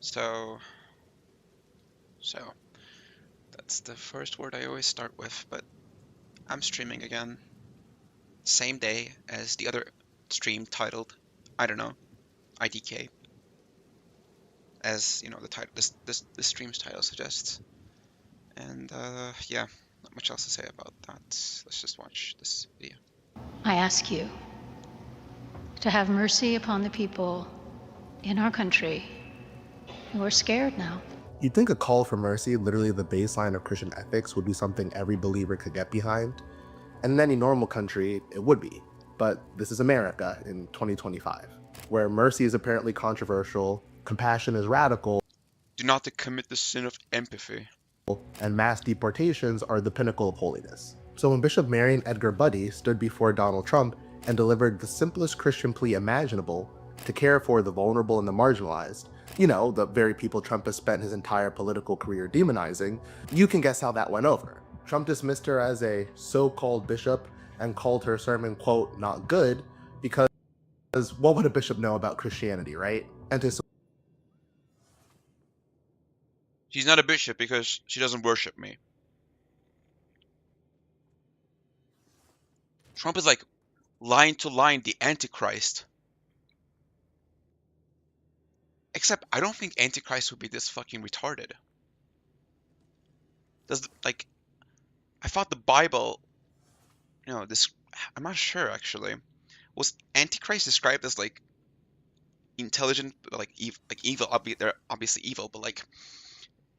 So, so that's the first word I always start with, but I'm streaming again. Same day as the other stream titled, I don't know, IDK, as you know the title this stream's title suggests. And yeah, not much else to say about that. Let's just watch this video. I ask you to have mercy upon the people in our country who are scared now. You'd think a call for mercy, literally the baseline of Christian ethics, would be something every believer could get behind. And in any normal country, it would be. But this is America in 2025, where mercy is apparently controversial, compassion is radical, Do not to commit the sin of empathy. and mass deportations are the pinnacle of holiness. So when Bishop Marion Edgar Budde stood before Donald Trump and delivered the simplest Christian plea imaginable to care for the vulnerable and the marginalized, you know, the very people Trump has spent his entire political career demonizing, you can guess how that went over. Trump dismissed her as a so-called bishop and called her sermon, quote, not good, because what would a bishop know about Christianity, right? And to She's not a bishop because she doesn't worship me. Trump is like line to line the Antichrist. Except I don't think Antichrist would be this fucking retarded. Like I thought the Bible, this I'm not sure actually. Was Antichrist described as like intelligent, like evil? They're obviously evil, but like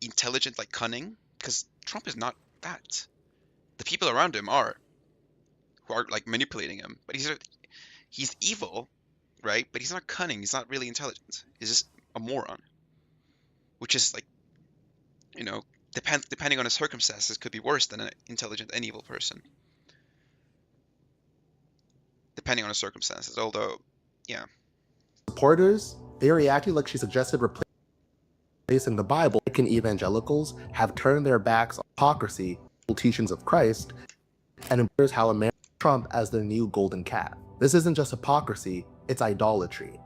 intelligent, like cunning? Because Trump is not that. The people around him are, who are like manipulating him. But he's evil, right? But he's not cunning. He's not really intelligent. He's just a moron. Which is like, you know, depending on his circumstances, could be worse than an intelligent and evil person. Depending on his circumstances. Although, yeah. supporters, they reacted like she suggested replacing the Bible. American evangelicals have turned their backs on hypocrisy, teachings of Christ, and embrace how America Trump as the new golden calf. This isn't just hypocrisy, it's idolatry.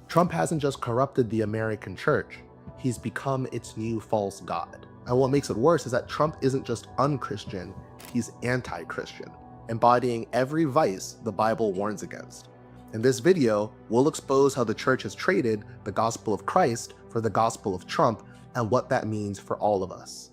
Trump hasn't just corrupted the American church, he's become its new false god. And what makes it worse is that Trump isn't just unchristian, he's anti-Christian, embodying every vice the Bible warns against. In this video, we'll expose how the church has traded the gospel of Christ for the gospel of Trump and what that means for all of us.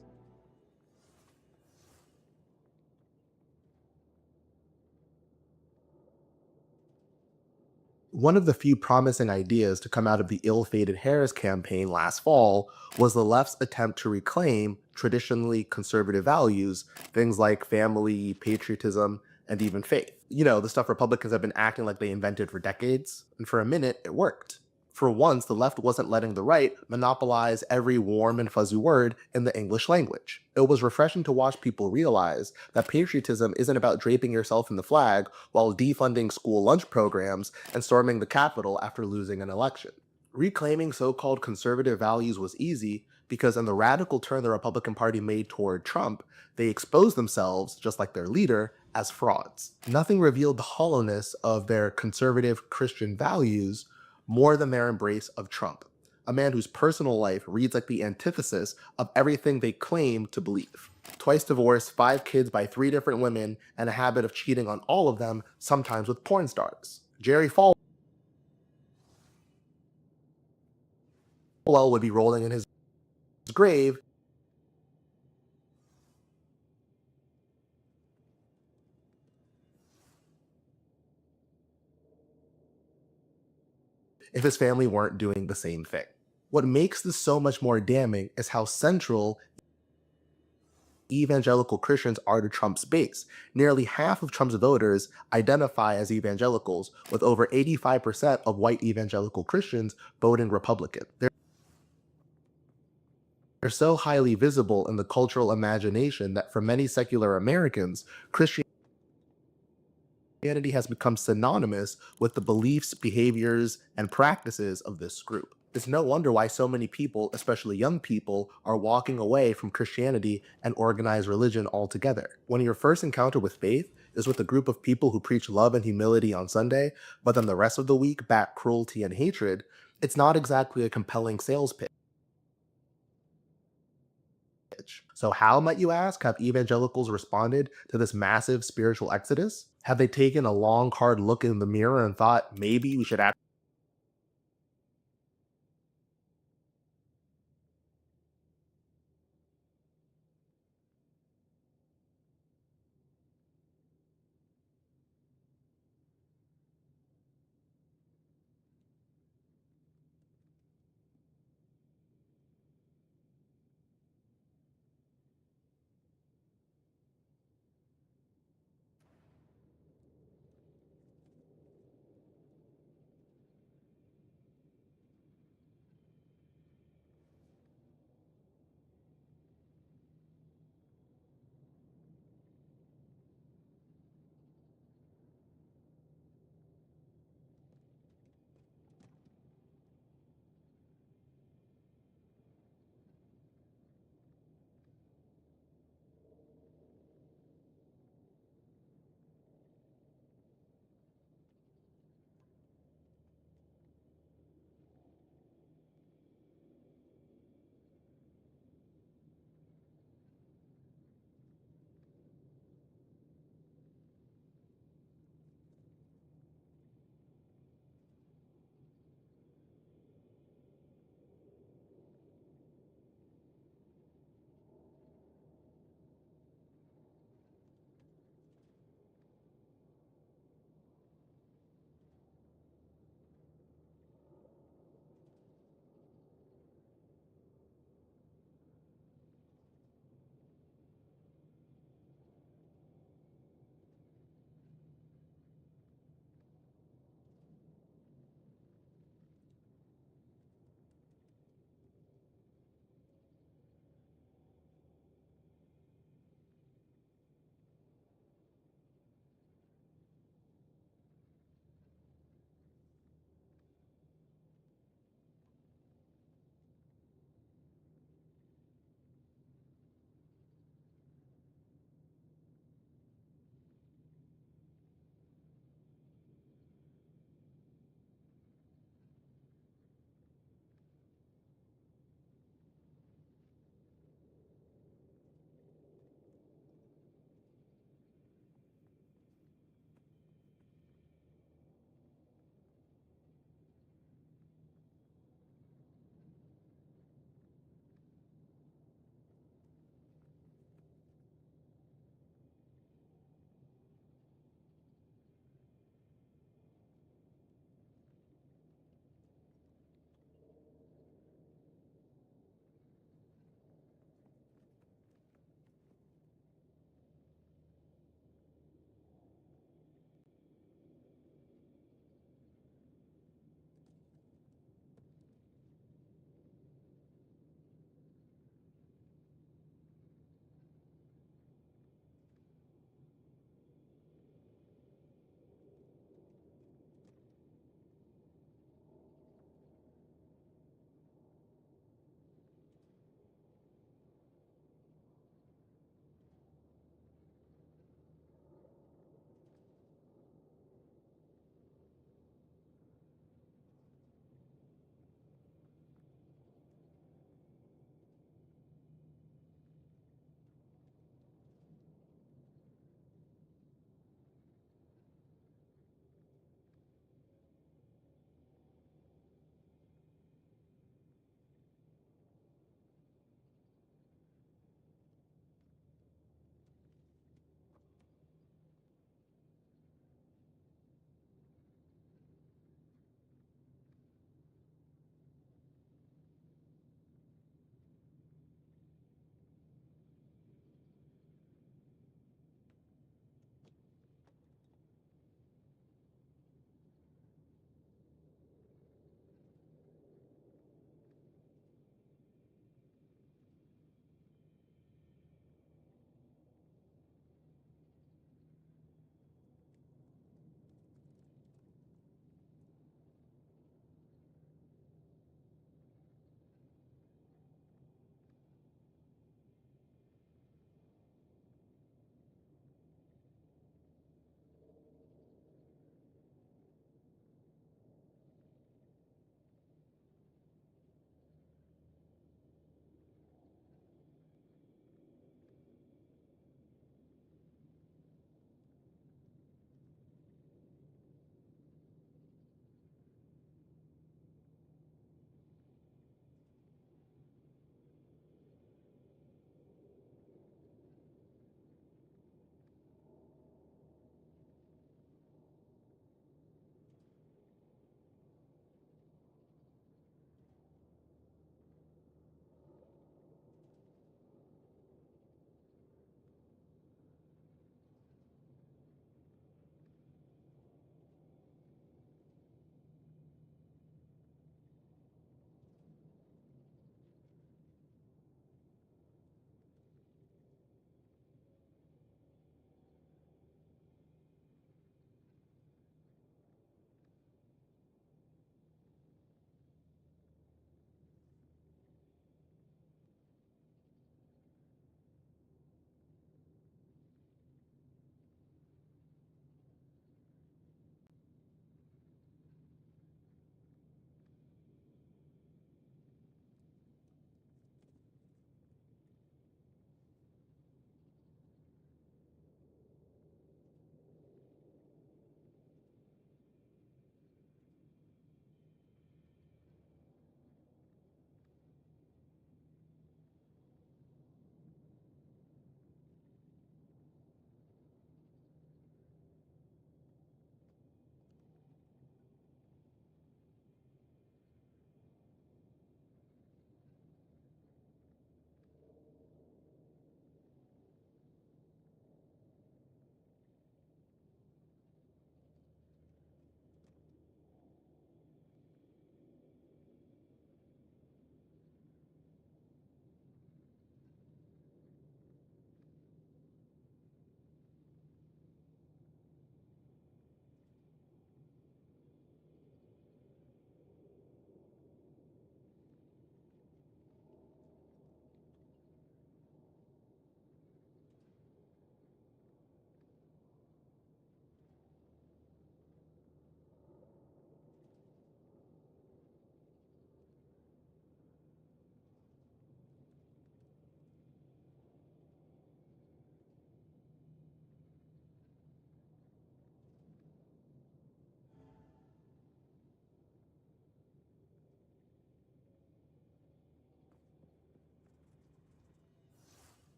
One of the few promising ideas to come out of the ill-fated Harris campaign last fall was the left's attempt to reclaim traditionally conservative values, things like family, patriotism, and even faith. You know, the stuff Republicans have been acting like they invented for decades, and for a minute, it worked. For once, the left wasn't letting the right monopolize every warm and fuzzy word in the English language. It was refreshing to watch people realize that patriotism isn't about draping yourself in the flag while defunding school lunch programs and storming the Capitol after losing an election. Reclaiming so-called conservative values was easy because in the radical turn the Republican Party made toward Trump, they exposed themselves, just like their leader, as frauds. Nothing revealed the hollowness of their conservative Christian values more than their embrace of Trump, a man whose personal life reads like the antithesis of everything they claim to believe. Twice divorced, 5 kids by 3 different women, and a habit of cheating on all of them, sometimes with porn stars. Jerry Falwell would be rolling in his grave if his family weren't doing the same thing. What makes this so much more damning is how central evangelical Christians are to Trump's base. Nearly half of Trump's voters identify as evangelicals, with over 85% of white evangelical Christians voting Republican. They're so highly visible in the cultural imagination that for many secular Americans, Christianity has become synonymous with the beliefs, behaviors, and practices of this group. It's no wonder why so many people, especially young people, are walking away from Christianity and organized religion altogether. When your first encounter with faith is with a group of people who preach love and humility on Sunday, but then the rest of the week back cruelty and hatred, it's not exactly a compelling sales pitch. heritage. So, how, might you ask, have evangelicals responded to this massive spiritual exodus? Have they taken a long, hard look in the mirror and thought maybe we should act?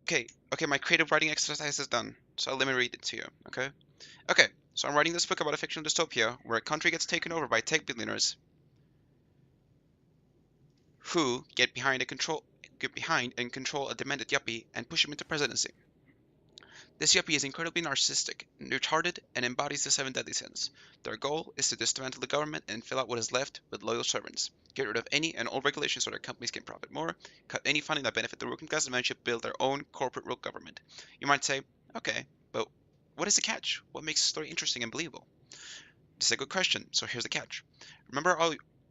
Okay, my creative writing exercise is done, so let me read it to you, okay? Okay, so I'm writing this book about a fictional dystopia where a country gets taken over by tech billionaires who get behind and control a demented yuppie and push him into presidency. This yuppie is incredibly narcissistic, retarded, and embodies the seven deadly sins. Their goal is to dismantle the government and fill out what is left with loyal servants. Get rid of any and all regulations so their companies can profit more. Cut any funding that benefit the working class and manage build their own corporate rule government. You might say, okay, but what is the catch? What makes the story interesting and believable? This is a good question, so here's the catch. Remember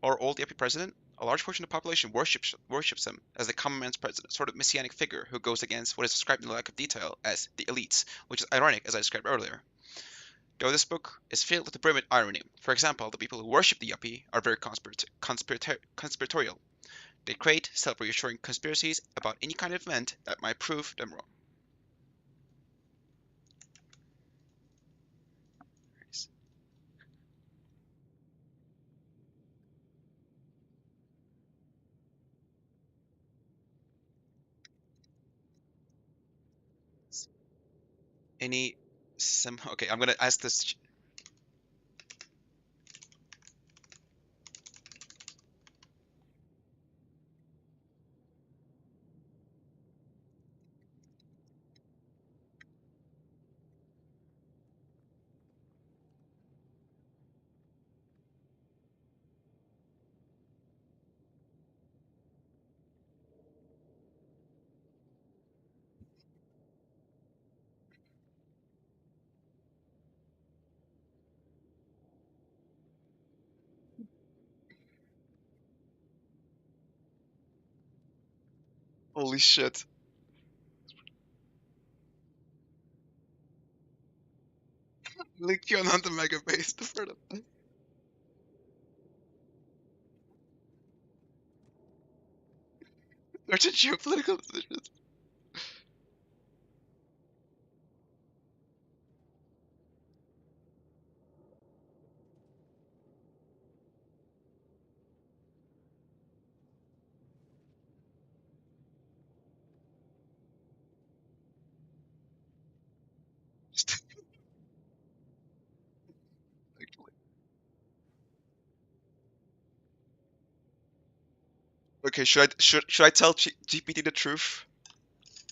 our old yuppie president? A large portion of the population worships him as the common man's president, sort of messianic figure who goes against what is described in the lack of detail as the elites, which is ironic as I described earlier. Though this book is filled with the brim of irony. For example, the people who worship the yuppie are very conspiratorial. They create self-reassuring conspiracies about any kind of event that might prove them wrong. Any okay, I'm gonna ask this. Holy shit. Legion on the mega base. Certain geopolitical decisions. Actually. Okay, should I tell GPT the truth?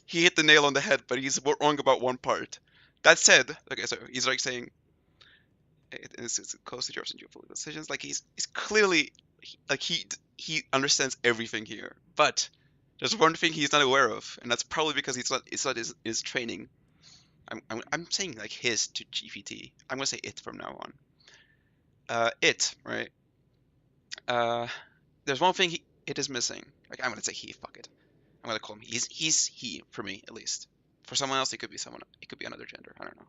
He hit the nail on the head, but he's wrong about one part. That said, okay, so he's like saying it's close to George and geopolitical decisions. Like he's clearly like he understands everything here, but there's one thing he's not aware of, and that's probably because it's not his training. I'm saying like his to GPT. I'm gonna say it from now on. It right. Uh, there's one thing it is missing. Like I'm gonna say he. Fuck it. I'm gonna call him. He's he for me at least. For someone else, it could be someone. It could be another gender. I don't know.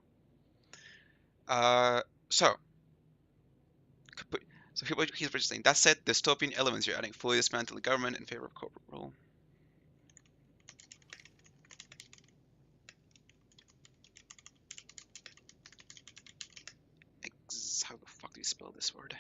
So so he's just saying. That said, dystopian elements you're adding fully dismantle the government in favor of corporate rule. How the fuck do you spell this word?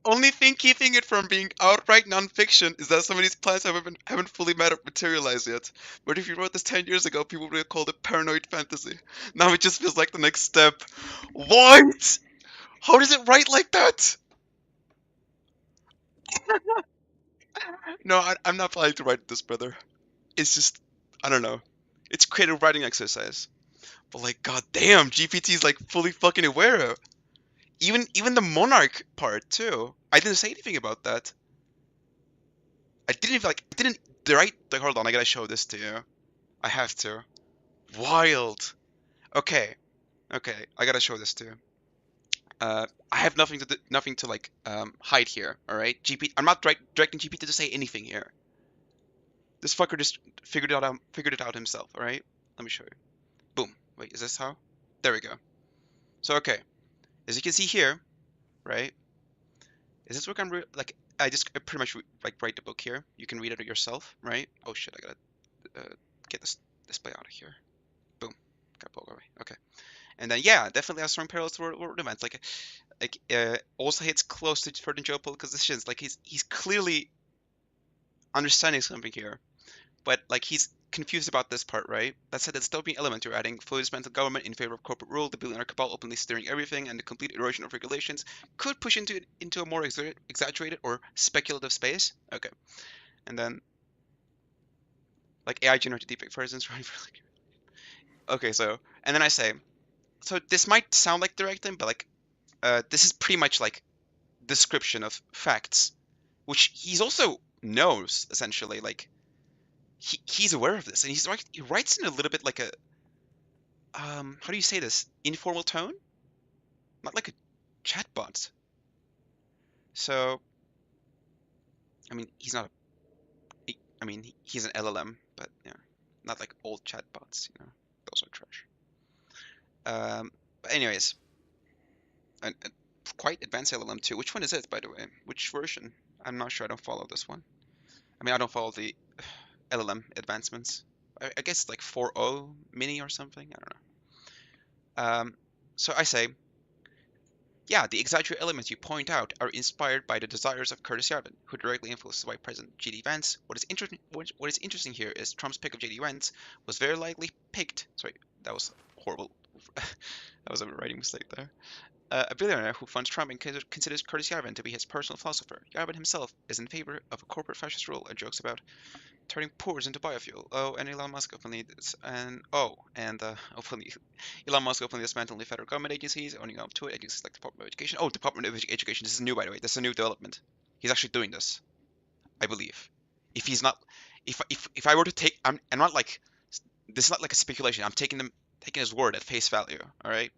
only thing keeping it from being outright nonfiction is that some of these plans haven't fully materialized yet. But if you wrote this 10 years ago, people would have called it paranoid fantasy. Now it just feels like the next step. What? How does it write like that? No, I'm not planning to write this, brother. It's just, I don't know. It's creative writing exercise. But like, goddamn, GPT is like fully fucking aware. Even the monarch part too. I didn't say anything about that. I didn't even like didn't the right like hold on, I gotta show this to you. I have to. Wild. Okay. Okay, I gotta show this to you. I have nothing to like hide here, alright? I'm not directing GPT to say anything here. This fucker just figured it out himself, alright? Let me show you. Boom. Wait, is this how? There we go. So okay. As you can see here, right? Is this what I'm like? I pretty much like write the book here. You can read it yourself, right? Oh shit! I gotta get this display out of here. Boom, got pulled away. Okay, and then yeah, definitely has strong parallels to world events. Also hits close to certain geopolitical positions. Like he's clearly understanding something here, but like he's confused about this part, right? That said, the dystopian element you're adding, fully dismantled government in favor of corporate rule, the billionaire cabal openly steering everything, and the complete erosion of regulations could push into a more exaggerated or speculative space. Okay, and then like AI generated deepfake versions, right? Okay, so and then I say, so this might sound like directing, but like this is pretty much like description of facts, which he's also knows essentially. Like he's aware of this, and he writes in a little bit like a how do you say this? Informal tone, not like a chatbot. So, I mean, he's not. I mean, he's an LLM, but yeah, not like old chatbots. You know, those are trash. But anyways, a quite advanced LLM too. Which one is it, by the way? Which version? I'm not sure. I don't follow this one. I mean, I don't follow the LLM advancements. I guess it's like 4.0 mini or something. I don't know. So I say, yeah, the exaggerated elements you point out are inspired by the desires of Curtis Yarvin, who directly influenced Vice President J.D. Vance. What is interesting here is Trump's pick of J.D. Vance was very likely picked. Sorry, that was horrible. That was a writing mistake there. A billionaire who funds Trump and considers Curtis Yarvin to be his personal philosopher. Yarvin himself is in favor of a corporate fascist rule and jokes about turning pores into biofuel. Oh, and Elon Musk openly openly Elon Musk openly dismantling the federal government agencies, owning up to it, agencies like the Department of Education. Oh, Department of Education. This is new, by the way. This is a new development. He's actually doing this, I believe. If he's not, if I were to take, I'm not like this is not like a speculation. I'm taking his word at face value. All right.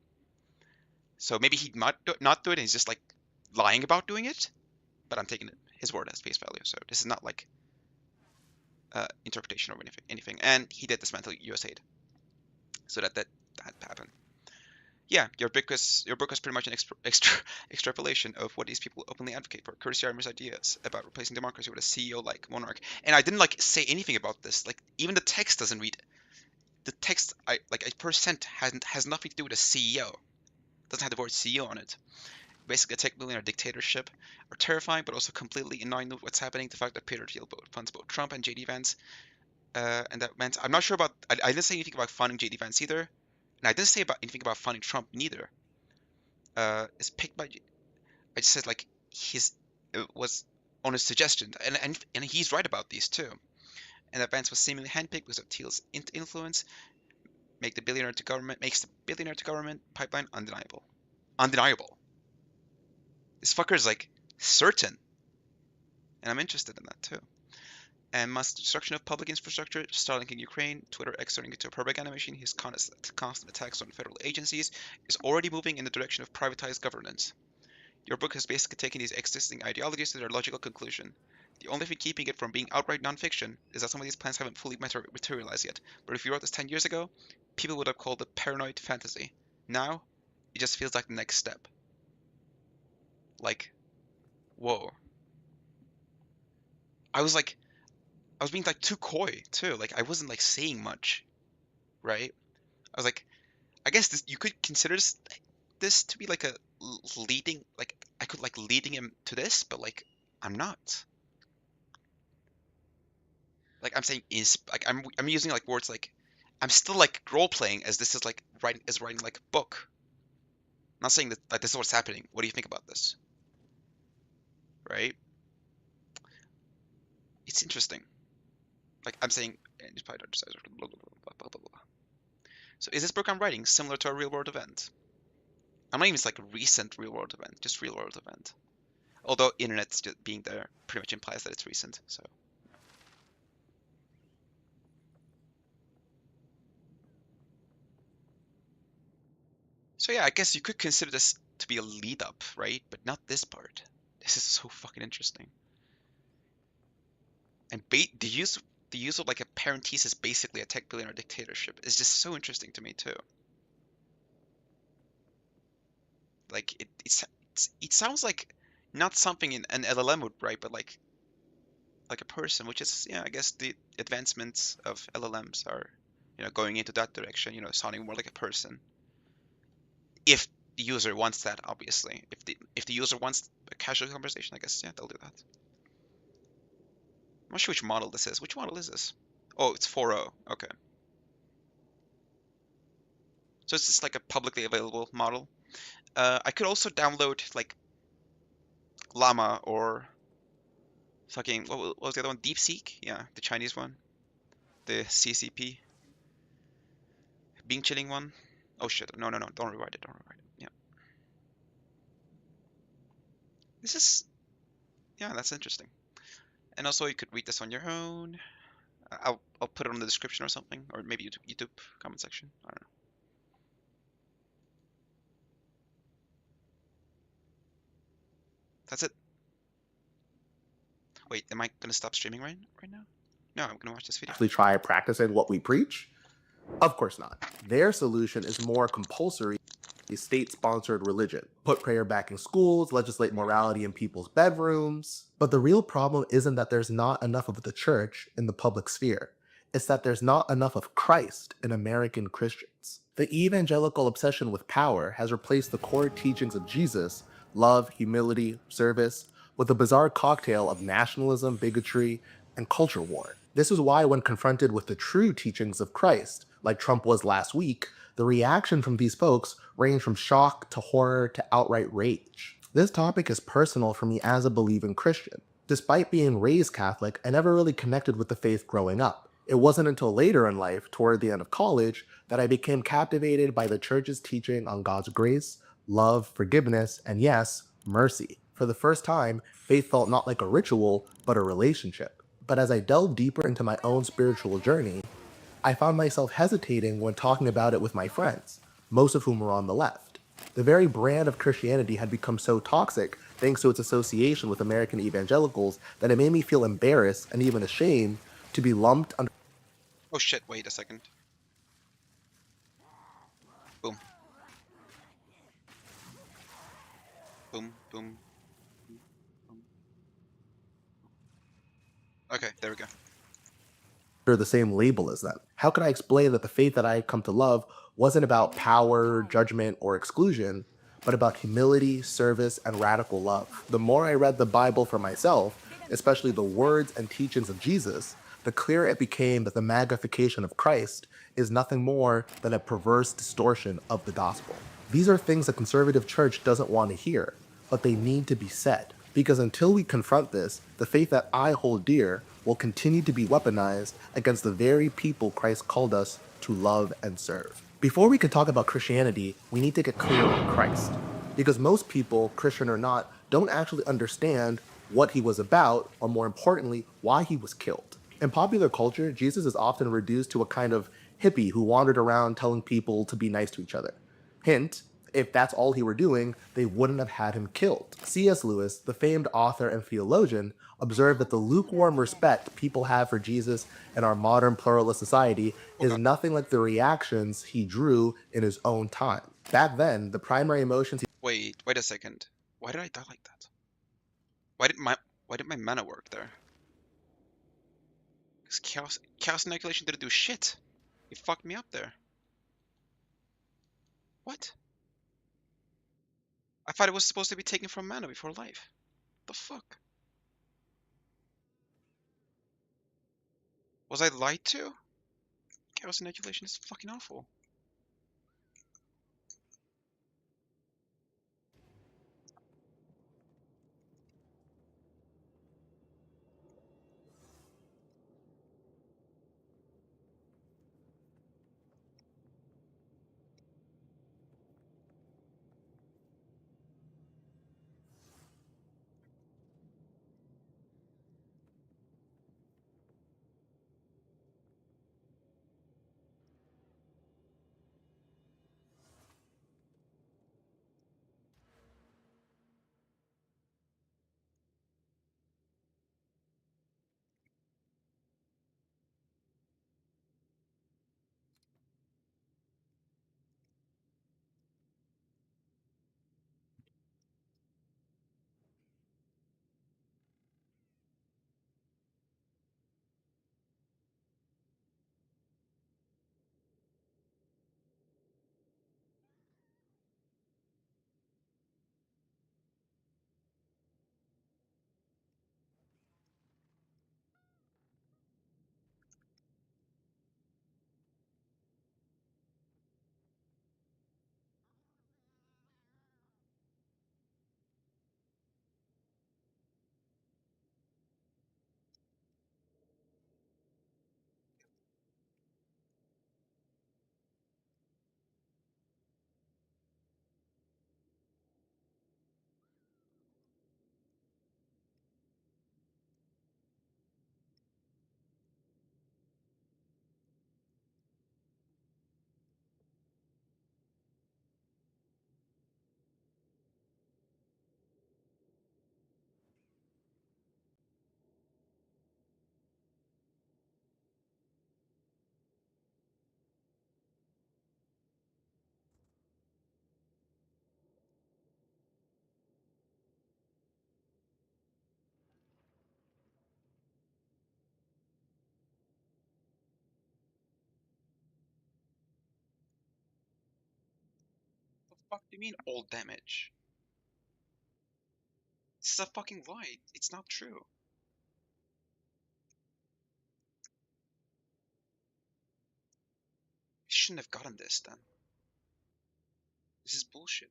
So maybe he not do it. And he's just like lying about doing it, but I'm taking his word as face value. So this is not like interpretation or anything. And he did dismantle USAID, so that happened. Yeah, your book was pretty much an extrapolation of what these people openly advocate for. Curtis Yarvin's ideas about replacing democracy with a CEO-like monarch. And I didn't like say anything about this. Like even the text doesn't read. The text I like a percent has nothing to do with a CEO. Doesn't have the word CEO on it. Basically, a tech billionaire dictatorship are terrifying, but also completely in line with what's happening. The fact that Peter Thiel funds both Trump and JD Vance, and that meant I'm not sure about. I didn't say anything about funding JD Vance either, and I didn't say anything about funding Trump neither. It's picked by. I just said like it was on his suggestion, and he's right about these too. And that Vance was seemingly handpicked because of Thiel's influence. Makes the billionaire to government pipeline undeniable. Undeniable. This fucker is like certain, and I'm interested in that too. And Musk's destruction of public infrastructure, Starlink in Ukraine, Twitter X turning into a propaganda machine, his constant attacks on federal agencies, is already moving in the direction of privatized governance. Your book has basically taken these existing ideologies to their logical conclusion. The only thing keeping it from being outright nonfiction is that some of these plans haven't fully materialized yet. But if you wrote this 10 years ago, people would have called it paranoid fantasy. Now, it just feels like the next step. Like, whoa. I was being like too coy too. Like I wasn't like saying much, right? I was like, I guess you could consider this to be like a leading. Like I could like leading him to this, but like I'm not. Like I'm saying is like I'm using like words like I'm still like role playing as this is like writing like a book. I'm not saying that like this is what's happening. What do you think about this? Right? It's interesting. Like I'm saying, blah, blah, blah, blah, blah. So is this book I'm writing similar to a real world event? I'm not even like a recent real world event, just real world event. Although internet just being there pretty much implies that it's recent. So yeah, I guess you could consider this to be a lead up, right? But not this part. This is so fucking interesting. And the use of like a parenthesis, basically a tech billionaire dictatorship, is just so interesting to me too. Like it sounds like not something in an LLM would write, but like a person, which is I guess the advancements of LLMs are going into that direction, sounding more like a person. If the user wants that, obviously. If the user wants a casual conversation, I guess they'll do that. I'm not sure which model this is. Which model is this? Oh, it's 4.0. Okay. So it's just like a publicly available model. I could also download like Llama or fucking what was the other one? DeepSeek? Yeah, the Chinese one. The CCP. Bing Chilling one. Oh shit! No! Don't rewrite it. Don't rewrite it. Yeah. This is that's interesting. And also you could read this on your own. I'll put it on the description or something, or maybe YouTube comment section. I don't know. That's it. Wait, am I gonna stop streaming right now? No, I'm gonna watch this video. Actually try practicing what we preach? Of course not. Their solution is more compulsory state-sponsored religion. Put prayer back in schools, legislate morality in people's bedrooms. But the real problem isn't that there's not enough of the church in the public sphere. It's that there's not enough of Christ in American Christians. The evangelical obsession with power has replaced the core teachings of Jesus, love, humility, service, with a bizarre cocktail of nationalism, bigotry, and culture war. This is why when confronted with the true teachings of Christ, like Trump was last week, the reaction from these folks range from shock to horror to outright rage. This topic is personal for me as a believing Christian. Despite being raised Catholic, I never really connected with the faith growing up. It wasn't until later in life, toward the end of college, that I became captivated by the church's teaching on God's grace, love, forgiveness, and yes, mercy. For the first time, faith felt not like a ritual, but a relationship. But as I delved deeper into my own spiritual journey, I found myself hesitating when talking about it with my friends, most of whom were on the left. The very brand of Christianity had become so toxic thanks to its association with American evangelicals that it made me feel embarrassed and even ashamed to be lumped under. Oh shit, wait a second. Boom. Boom, boom. Okay, there we go. Under the same label as them. How could I explain that the faith that I had come to love wasn't about power, judgment, or exclusion, but about humility, service, and radical love? The more I read the Bible for myself, especially the words and teachings of Jesus, the clearer it became that the magnification of Christ is nothing more than a perverse distortion of the gospel. These are things the conservative church doesn't want to hear, but they need to be said. Because until we confront this, the faith that I hold dear will continue to be weaponized against the very people Christ called us to love and serve. Before we can talk about Christianity, we need to get clear on Christ. Because most people, Christian or not, don't actually understand what he was about, or more importantly, why he was killed. In popular culture, Jesus is often reduced to a kind of hippie who wandered around telling people to be nice to each other. Hint, if that's all he were doing, they wouldn't have had him killed. C.S. Lewis, the famed author and theologian, observed that the lukewarm respect people have for Jesus in our modern pluralist society is nothing like the reactions he drew in his own time. Back then, the primary emotions he... Wait a second. Why did I die like that? Why did my mana work there? Because chaos inoculation didn't do shit. It fucked me up there. What? I thought it was supposed to be taken from mana before life. The fuck? Was I lied to? Chaos Annihilation is fucking awful. What the fuck do you mean all damage? This is a fucking lie. It's not true. I shouldn't have gotten this then. This is bullshit.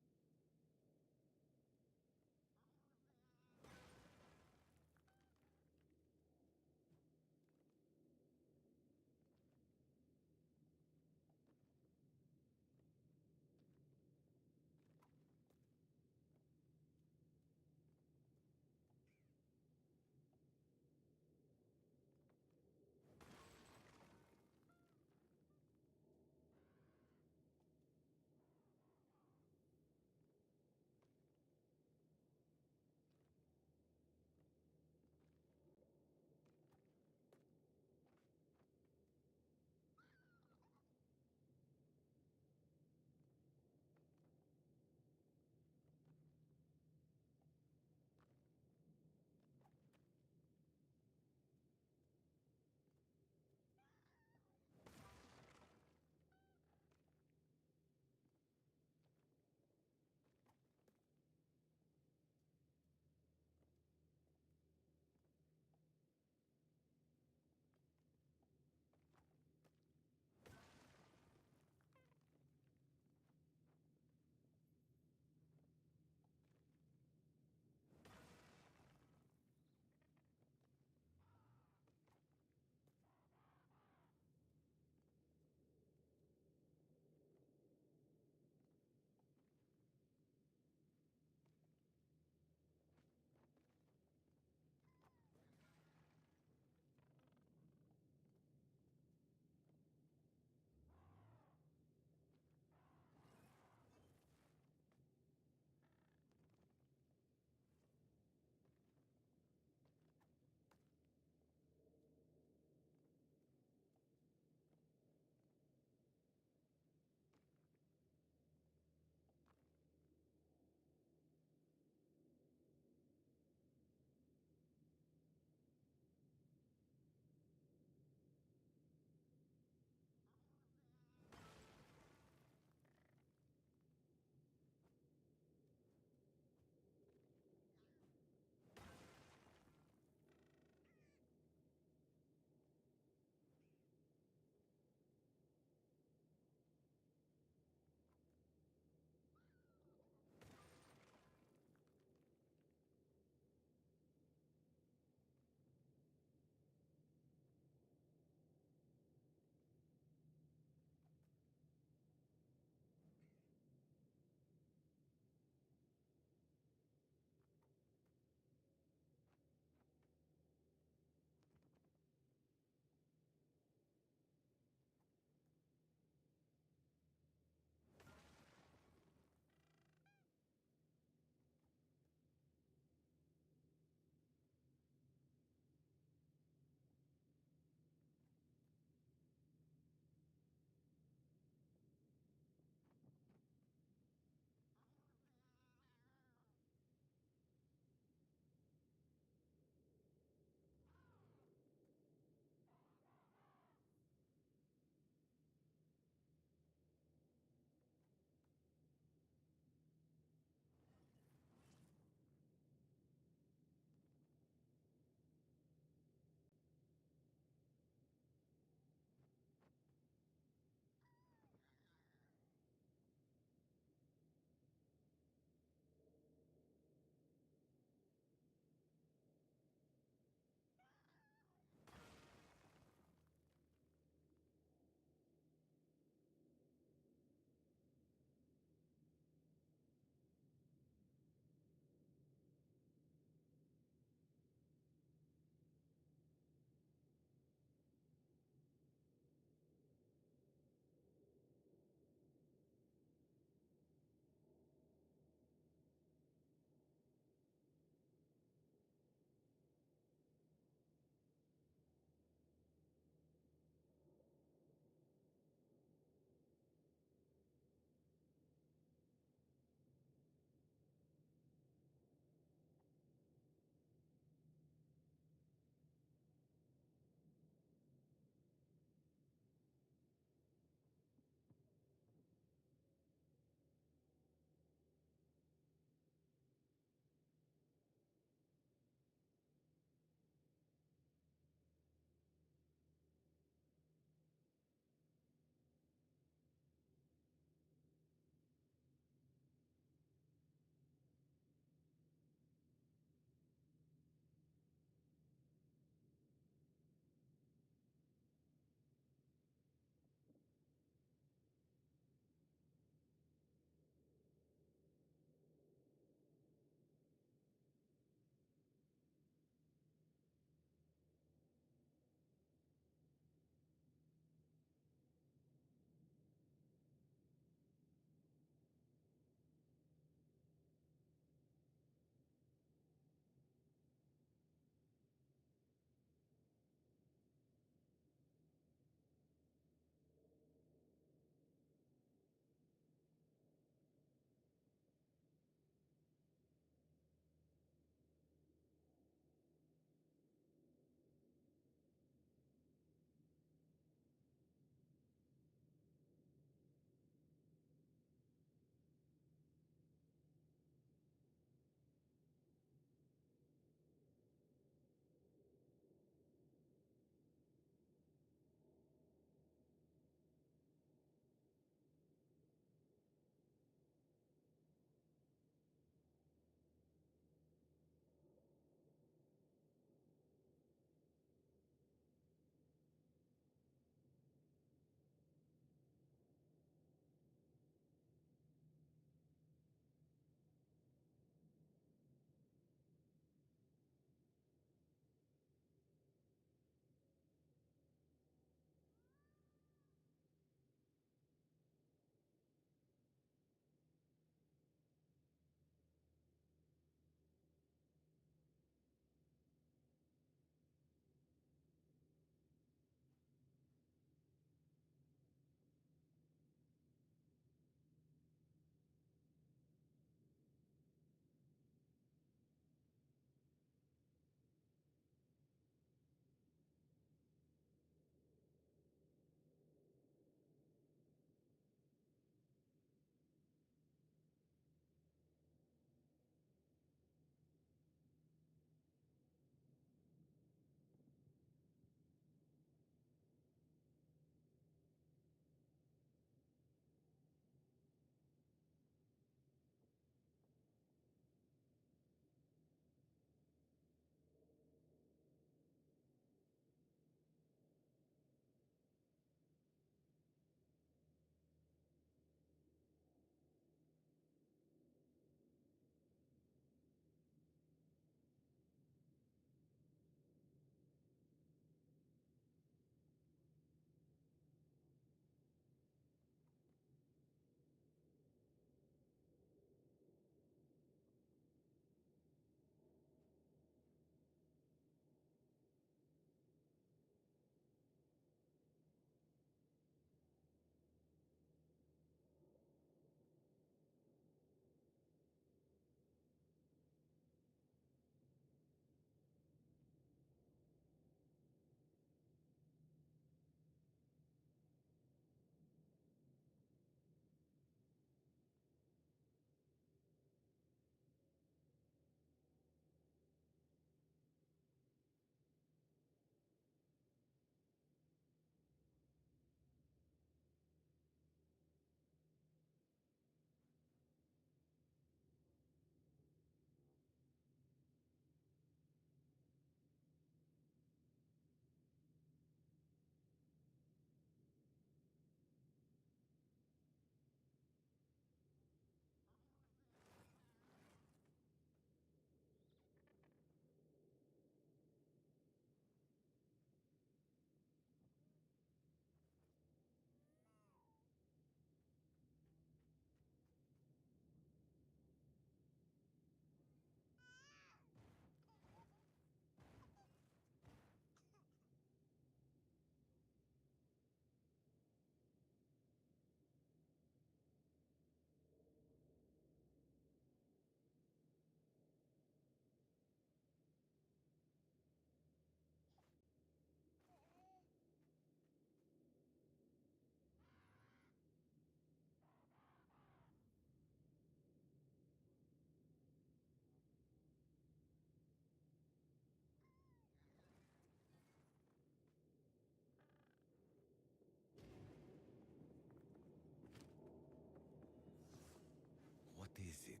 visit.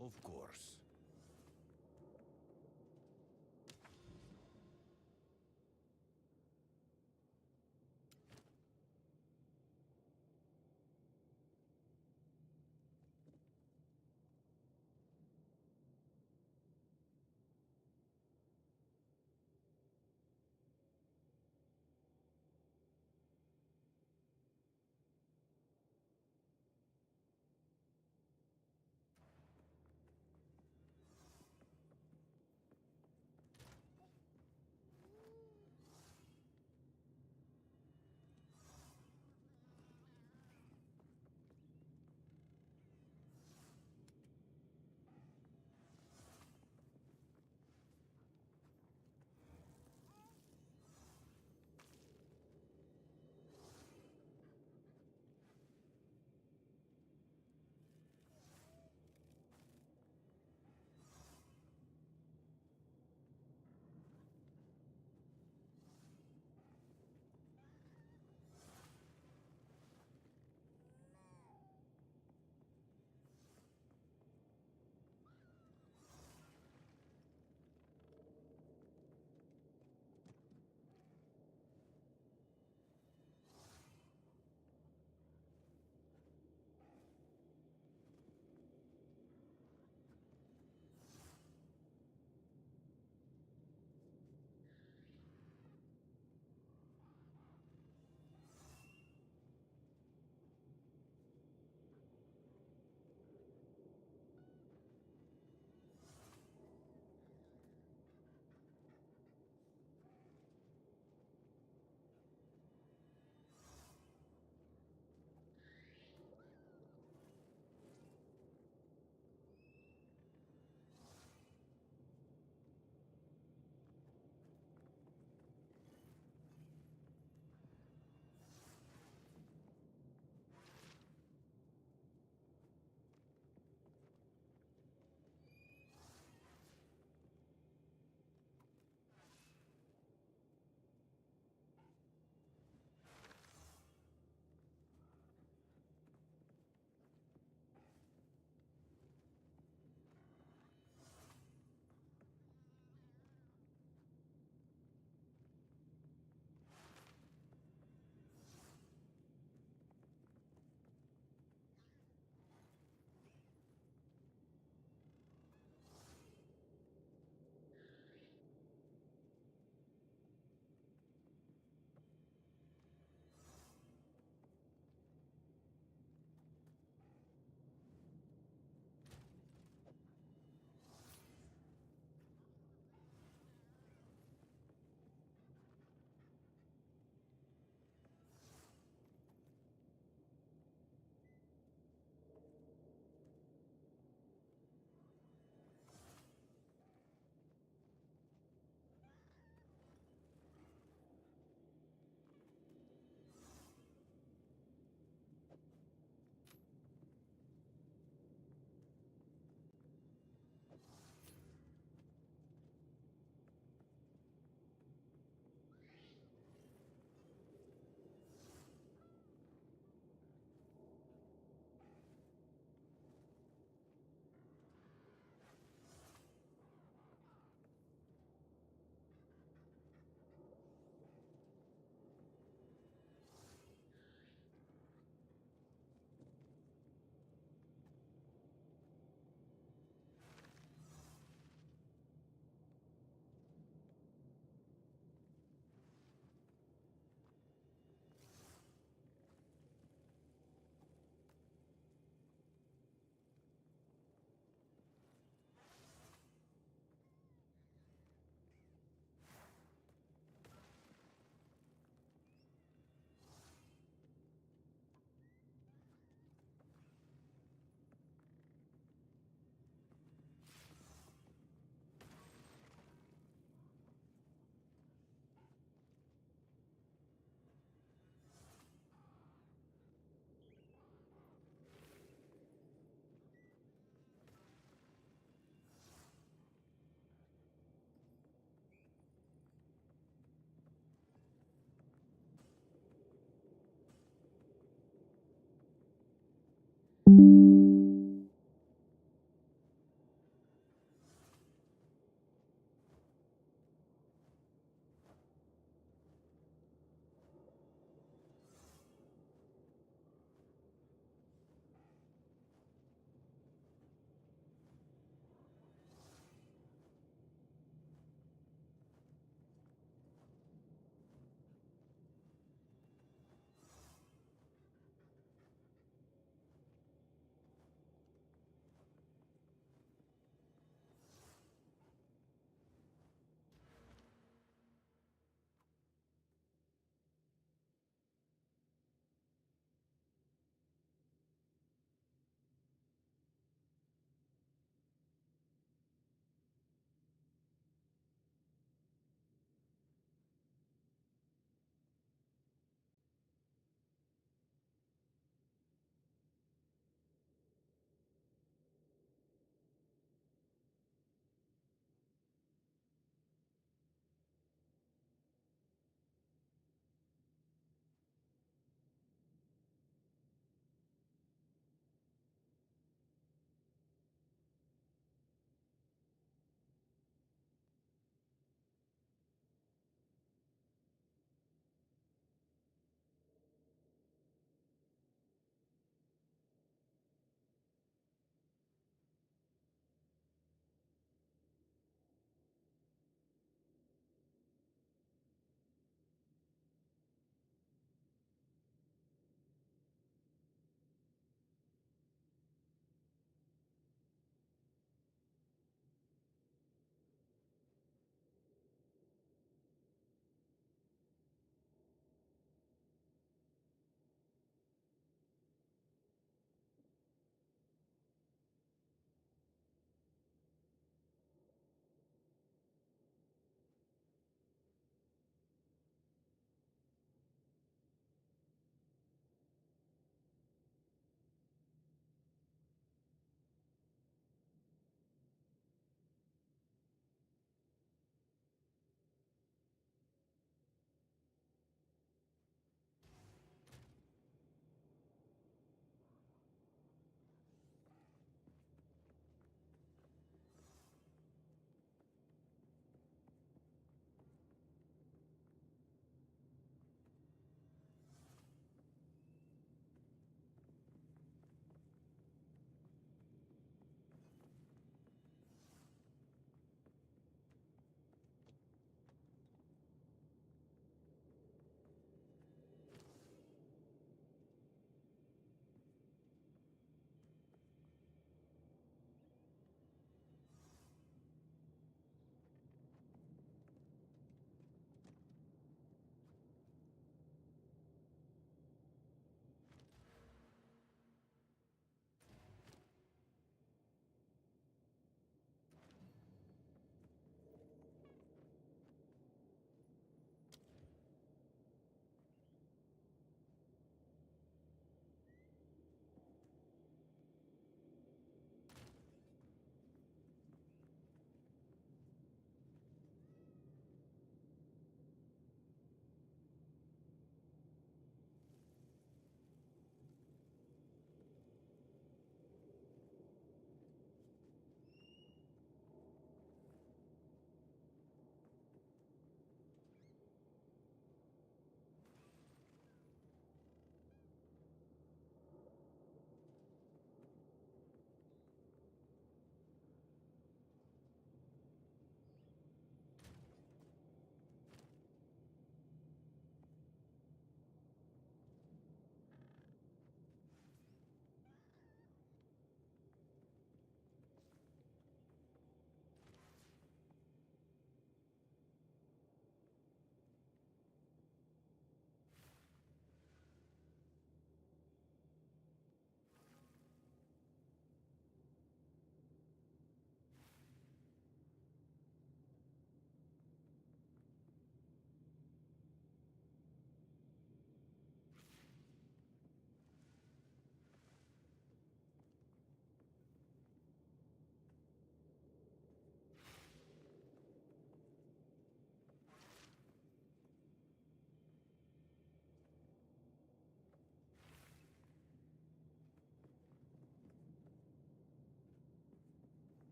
Of course.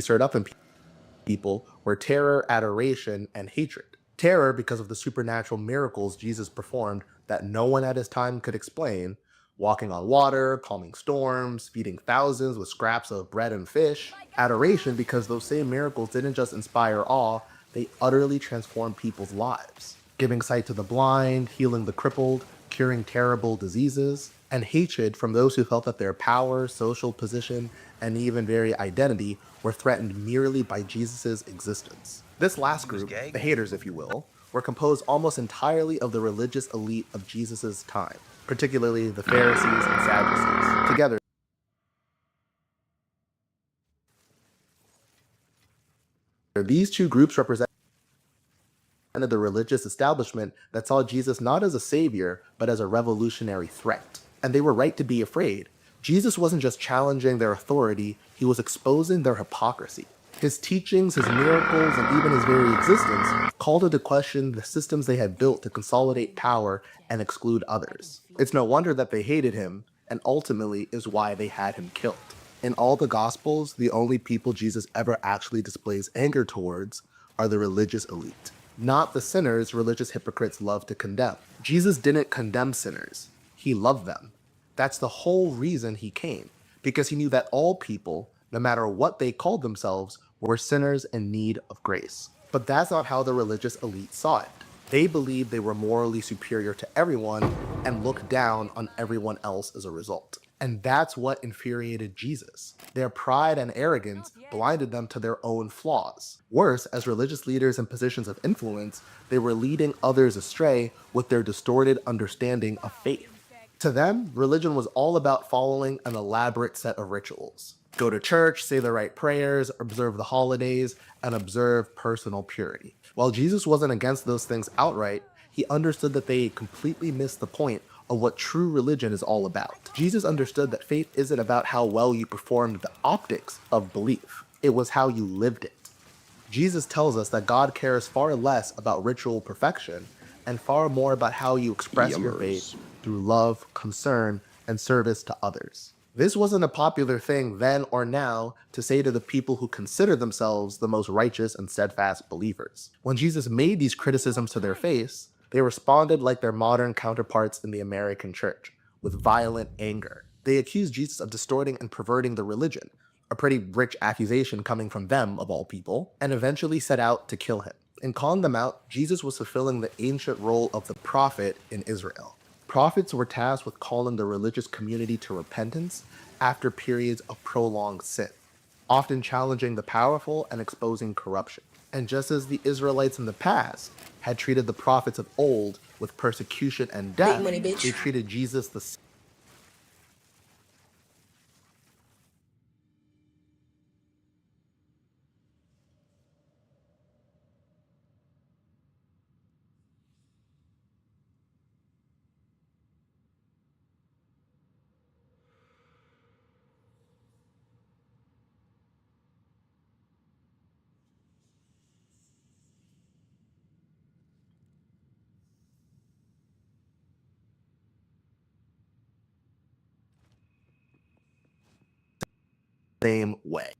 stirred up in people were terror, adoration, and hatred. Terror because of the supernatural miracles Jesus performed that no one at his time could explain, walking on water, calming storms, feeding thousands with scraps of bread and fish. Adoration because those same miracles didn't just inspire awe, they utterly transformed people's lives, giving sight to the blind, healing the crippled, curing terrible diseases. And hatred from those who felt that their power, social position, and even very identity were threatened merely by Jesus' existence. This last group, the haters if you will, were composed almost entirely of the religious elite of Jesus' time, particularly the Pharisees and Sadducees. Together, these two groups represent the religious establishment that saw Jesus not as a savior, but as a revolutionary threat. And they were right to be afraid. Jesus wasn't just challenging their authority, he was exposing their hypocrisy. His teachings, his miracles, and even his very existence called into question the systems they had built to consolidate power and exclude others. It's no wonder that they hated him, and ultimately is why they had him killed. In all the Gospels, the only people Jesus ever actually displays anger towards are the religious elite, not the sinners religious hypocrites love to condemn. Jesus didn't condemn sinners, he loved them. That's the whole reason he came, because he knew that all people, no matter what they called themselves, were sinners in need of grace. But that's not how the religious elite saw it. They believed they were morally superior to everyone and looked down on everyone else as a result. And that's what infuriated Jesus. Their pride and arrogance blinded them to their own flaws. Worse, as religious leaders in positions of influence, they were leading others astray with their distorted understanding of faith. To them, religion was all about following an elaborate set of rituals. Go to church, say the right prayers, observe the holidays, and observe personal purity. While Jesus wasn't against those things outright, he understood that they completely missed the point of what true religion is all about. Jesus understood that faith isn't about how well you performed the optics of belief. It was how you lived it. Jesus tells us that God cares far less about ritual perfection and far more about how you express your faith through love, concern, and service to others. This wasn't a popular thing then or now to say to the people who consider themselves the most righteous and steadfast believers. When Jesus made these criticisms to their face, they responded like their modern counterparts in the American church, with violent anger. They accused Jesus of distorting and perverting the religion, a pretty rich accusation coming from them, of all people, and eventually set out to kill him. In calling them out, Jesus was fulfilling the ancient role of the prophet in Israel. Prophets were tasked with calling the religious community to repentance after periods of prolonged sin, often challenging the powerful and exposing corruption. And just as the Israelites in the past had treated the prophets of old with persecution and death, they treated Jesus the same way.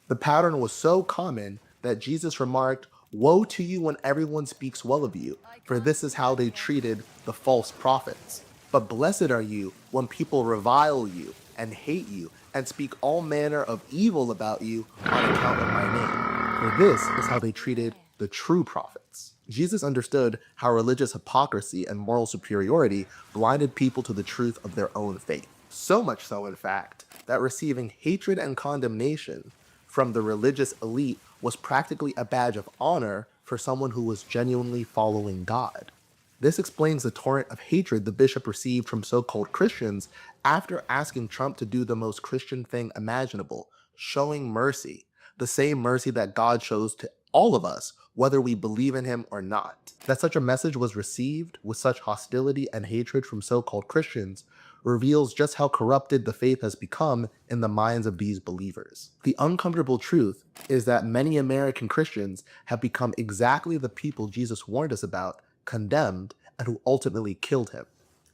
The pattern was so common that Jesus remarked, "Woe to you when everyone speaks well of you, for this is how they treated the false prophets. But blessed are you when people revile you and hate you and speak all manner of evil about you on account of my name. For this is how they treated the true prophets." Jesus understood how religious hypocrisy and moral superiority blinded people to the truth of their own faith. So much so, in fact, that receiving hatred and condemnation from the religious elite was practically a badge of honor for someone who was genuinely following God. This explains the torrent of hatred the bishop received from so-called Christians after asking Trump to do the most Christian thing imaginable, showing mercy, the same mercy that God shows to all of us, whether we believe in him or not. That such a message was received with such hostility and hatred from so-called Christians reveals just how corrupted the faith has become in the minds of these believers. The uncomfortable truth is that many American Christians have become exactly the people Jesus warned us about, condemned, and who ultimately killed him.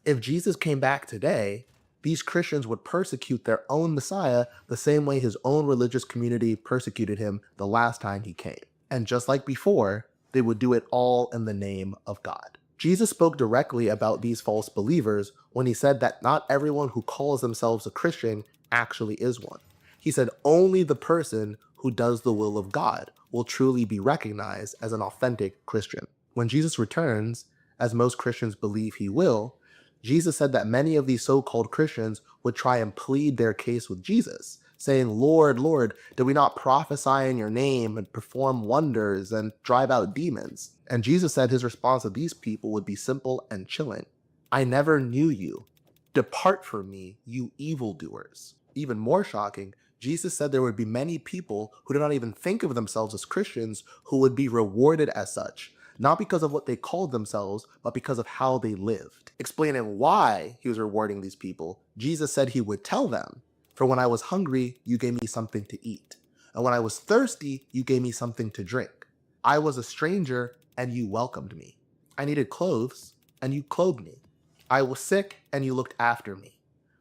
If Jesus came back today, These Christians would persecute their own Messiah the same way his own religious community persecuted him the last time he came. And just like before, they would do it all in the name of God. Jesus spoke directly about these false believers when he said that not everyone who calls themselves a Christian actually is one. He said only the person who does the will of God will truly be recognized as an authentic Christian. When Jesus returns, as most Christians believe he will, Jesus said that many of these so-called Christians would try and plead their case with Jesus, saying, Lord, Lord, did we not prophesy in your name and perform wonders and drive out demons? And Jesus said his response to these people would be simple and chilling. I never knew you. Depart from me, you evildoers. Even more shocking, Jesus said there would be many people who did not even think of themselves as Christians who would be rewarded as such, not because of what they called themselves, but because of how they lived. Explaining why he was rewarding these people, Jesus said he would tell them, for when I was hungry, you gave me something to eat. And when I was thirsty, you gave me something to drink. I was a stranger, and you welcomed me. I needed clothes, and you clothed me. I was sick, and you looked after me.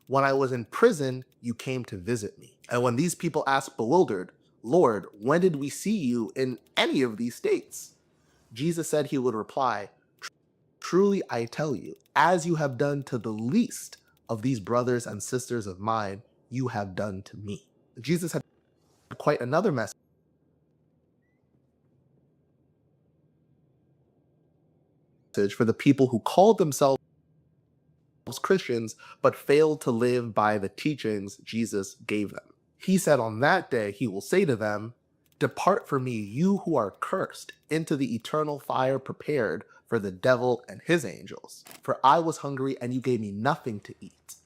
When I was in prison, you came to visit me. And when these people asked bewildered, Lord, when did we see you in any of these states? Jesus said he would reply, truly I tell you, as you have done to the least of these brothers and sisters of mine, you have done to me. Jesus had quite another message for the people who called themselves Christians but failed to live by the teachings Jesus gave them. He said on that day he will say to them, depart from me, you who are cursed, into the eternal fire prepared for the devil and his angels. For I was hungry and you gave me nothing to eat.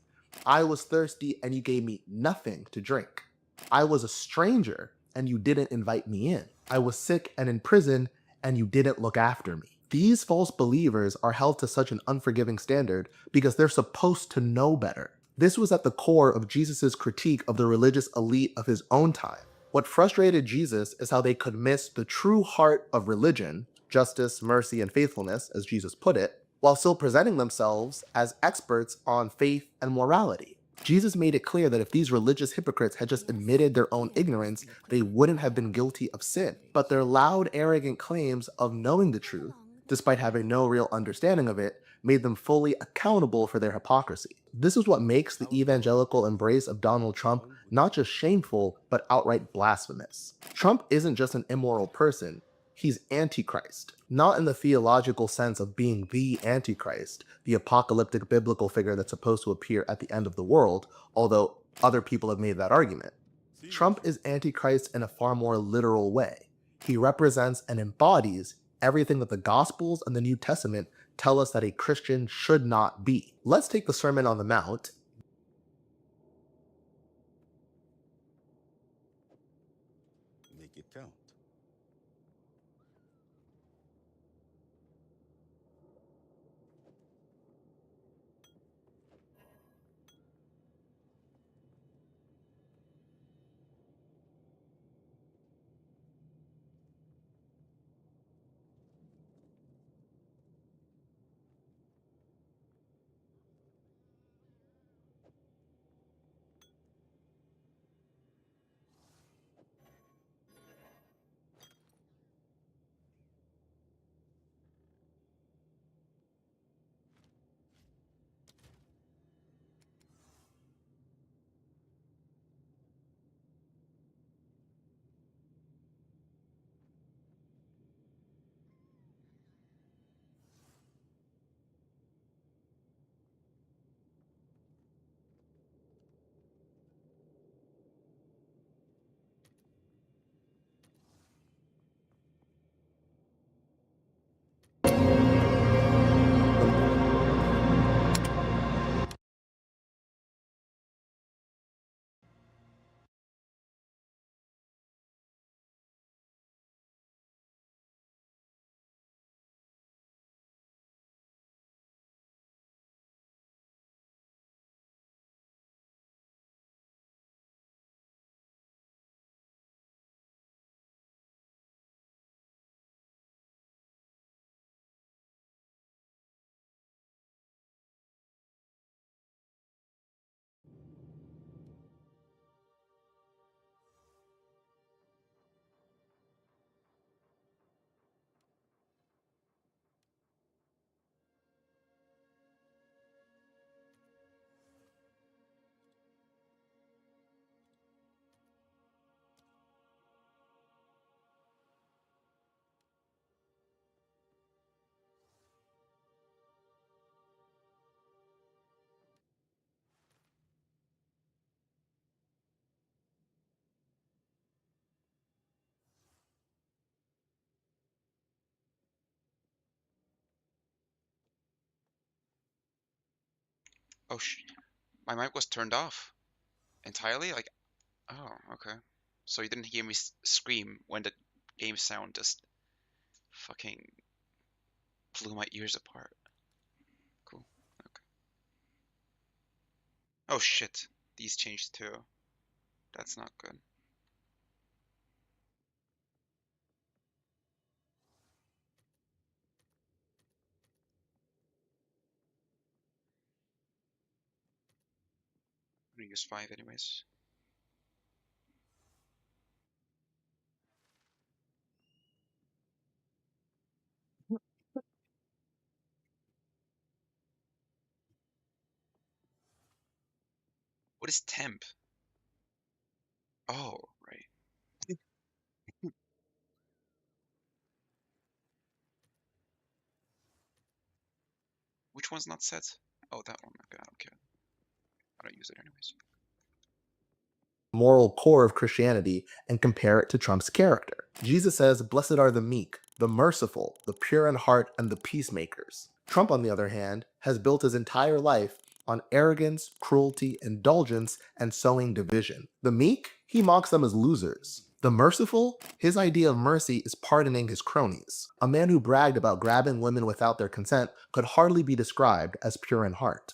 I was thirsty and you gave me nothing to drink. I was a stranger and you didn't invite me in. I was sick and in prison and you didn't look after me. These false believers are held to such an unforgiving standard because they're supposed to know better. This was at the core of Jesus' critique of the religious elite of his own time. What frustrated Jesus is how they could miss the true heart of religion, justice, mercy, and faithfulness, as Jesus put it, while still presenting themselves as experts on faith and morality. Jesus made it clear that if these religious hypocrites had just admitted their own ignorance, they wouldn't have been guilty of sin. But their loud, arrogant claims of knowing the truth, despite having no real understanding of it, made them fully accountable for their hypocrisy. This is what makes the evangelical embrace of Donald Trump not just shameful, but outright blasphemous. Trump isn't just an immoral person, he's Antichrist. Not in the theological sense of being the Antichrist, the apocalyptic biblical figure that's supposed to appear at the end of the world, although other people have made that argument. Trump is Antichrist in a far more literal way. He represents and embodies everything that the Gospels and the New Testament tell us that a Christian should not be. Let's take the Sermon on the Mount. Make it count. Oh, my mic was turned off entirely? Like, oh, okay. So you didn't hear me scream when the game sound just fucking blew my ears apart. Cool. Okay. Oh shit. These changed too. That's not good. I'm gonna use 5 anyways. What is temp? Oh, right. Which one's not set? Oh, that one. Okay, I don't care. I don't use it anyways. Moral core of Christianity and compare it to Trump's character. Jesus says, "Blessed are the meek, the merciful, the pure in heart, and the peacemakers." Trump, on the other hand, has built his entire life on arrogance, cruelty, indulgence, and sowing division. The meek, he mocks them as losers. The merciful, his idea of mercy is pardoning his cronies. A man who bragged about grabbing women without their consent could hardly be described as pure in heart.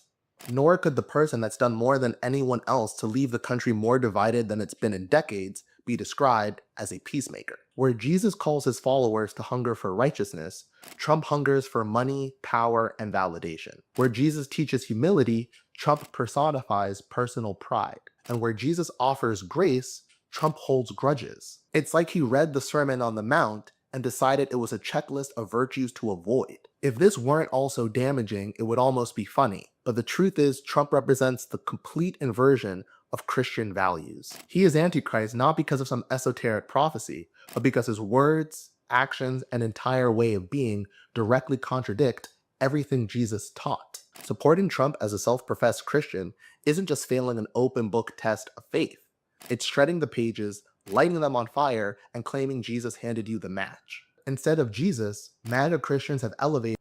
Nor could the person that's done more than anyone else to leave the country more divided than it's been in decades be described as a peacemaker. Where Jesus calls his followers to hunger for righteousness, Trump hungers for money, power, and validation. Where Jesus teaches humility, Trump personifies personal pride. And where Jesus offers grace, Trump holds grudges. It's like he read the Sermon on the Mount and decided it was a checklist of virtues to avoid. If this weren't also damaging, it would almost be funny. But the truth is, Trump represents the complete inversion of Christian values. He is Antichrist not because of some esoteric prophecy, but because his words, actions, and entire way of being directly contradict everything Jesus taught. Supporting Trump as a self-professed Christian isn't just failing an open book test of faith. It's shredding the pages, lighting them on fire, and claiming Jesus handed you the match. Instead of Jesus, MAGA Christians have elevated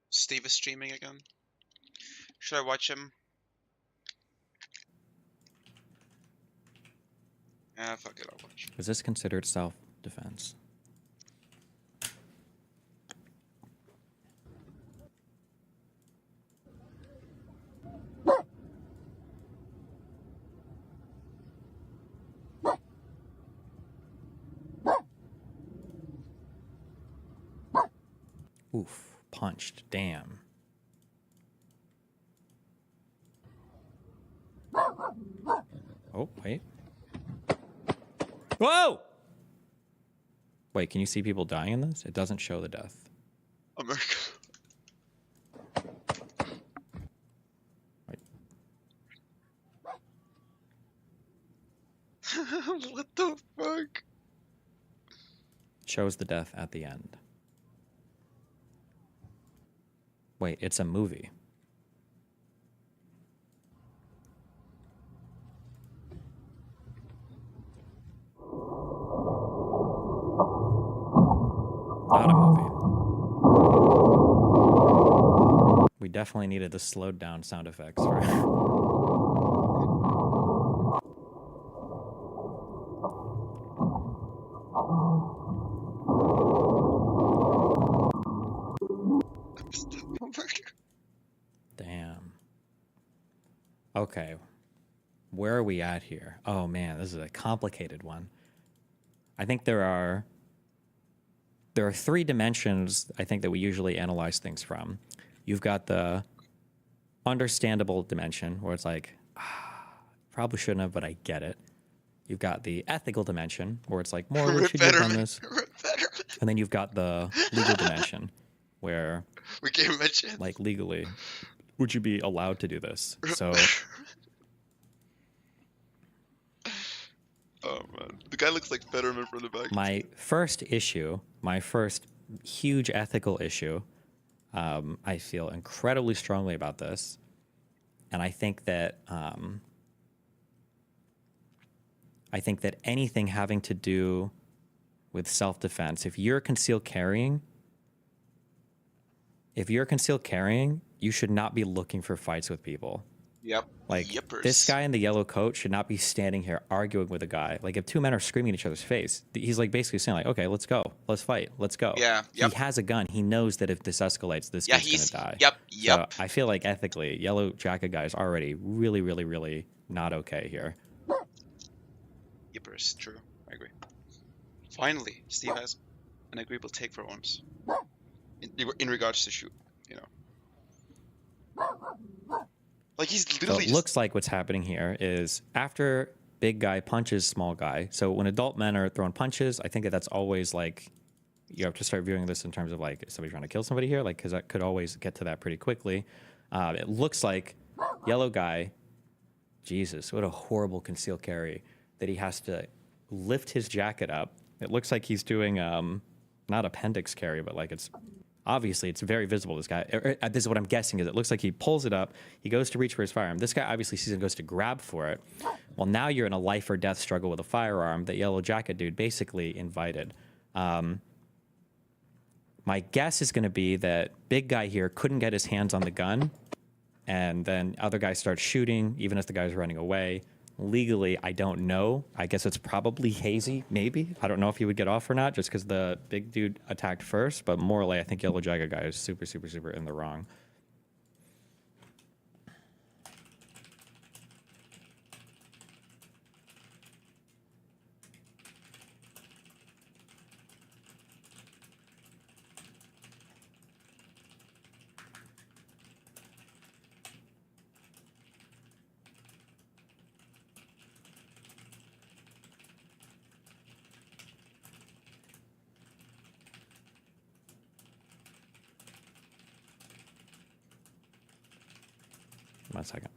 Steve is streaming again. Should I watch him? Ah, fuck it, I'll watch. Is this considered self-defense? Oof, punched, damn. Oh, wait. Whoa! Wait, can you see people dying in this? It doesn't show the death. America. Wait. What the fuck? It shows the death at the end. Wait, it's a movie. Not a movie. We definitely needed the slowed down sound effects for Damn. Okay. Where are we at here? Oh man, this is a complicated one. I think there are 3 dimensions I think that we usually analyze things from. You've got the understandable dimension where it's like, probably shouldn't have, but I get it. You've got the ethical dimension where it's like, more, what should you have done this? And then you've got the legal dimension where, We gave him a chance. like, legally, would you be allowed to do this? So, oh man, the guy looks like Fetterman from the back. my first huge ethical issue, I feel incredibly strongly about this. And I think that anything having to do with self-defense. If you're concealed carrying, you should not be looking for fights with people. Yep. Like, Yippers. this guy in the yellow coat should not be standing here arguing with a guy. Like, if two men are screaming in each other's face, he's like basically saying like, okay, let's go. Let's fight. Let's go. Yeah, yep. He has a gun. He knows that if this escalates, this Yeah, kid's going to die. Yep. So I feel like ethically, yellow jacket guy is already really, really, really not okay here. Yippers. True. I agree. Finally, Steve has an agreeable take for once. In regards to shoot, you know. Like, he's So literally it looks like what's happening here is after big guy punches small guy. So when adult men are throwing punches, I think that's always like, you have to start viewing this in terms of like, is somebody trying to kill somebody here? Like, because that could always get to that pretty quickly. It looks like yellow guy, Jesus, what a horrible concealed carry that he has to lift his jacket up. It looks like he's doing not appendix carry, but like it's obviously it's very visible. This guy, this is what I'm guessing is it looks like he pulls it up. He goes to reach for his firearm. This guy obviously sees and goes to grab for it. Well, now you're in a life or death struggle with a firearm that yellow jacket dude basically invited. My guess is going to be that big guy here couldn't get his hands on the gun, and then other guy starts shooting, even if the guy's running away. Legally, I don't know. I guess it's probably hazy, maybe. I don't know if he would get off or not, just because the big dude attacked first. But morally, I think yellow jacket guy is super, super, super in the wrong. One second.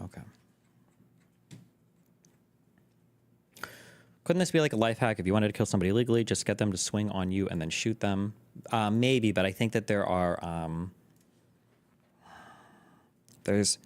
Okay. Couldn't this be like a life hack? If you wanted to kill somebody illegally, just get them to swing on you and then shoot them. Maybe, but I think that there are there's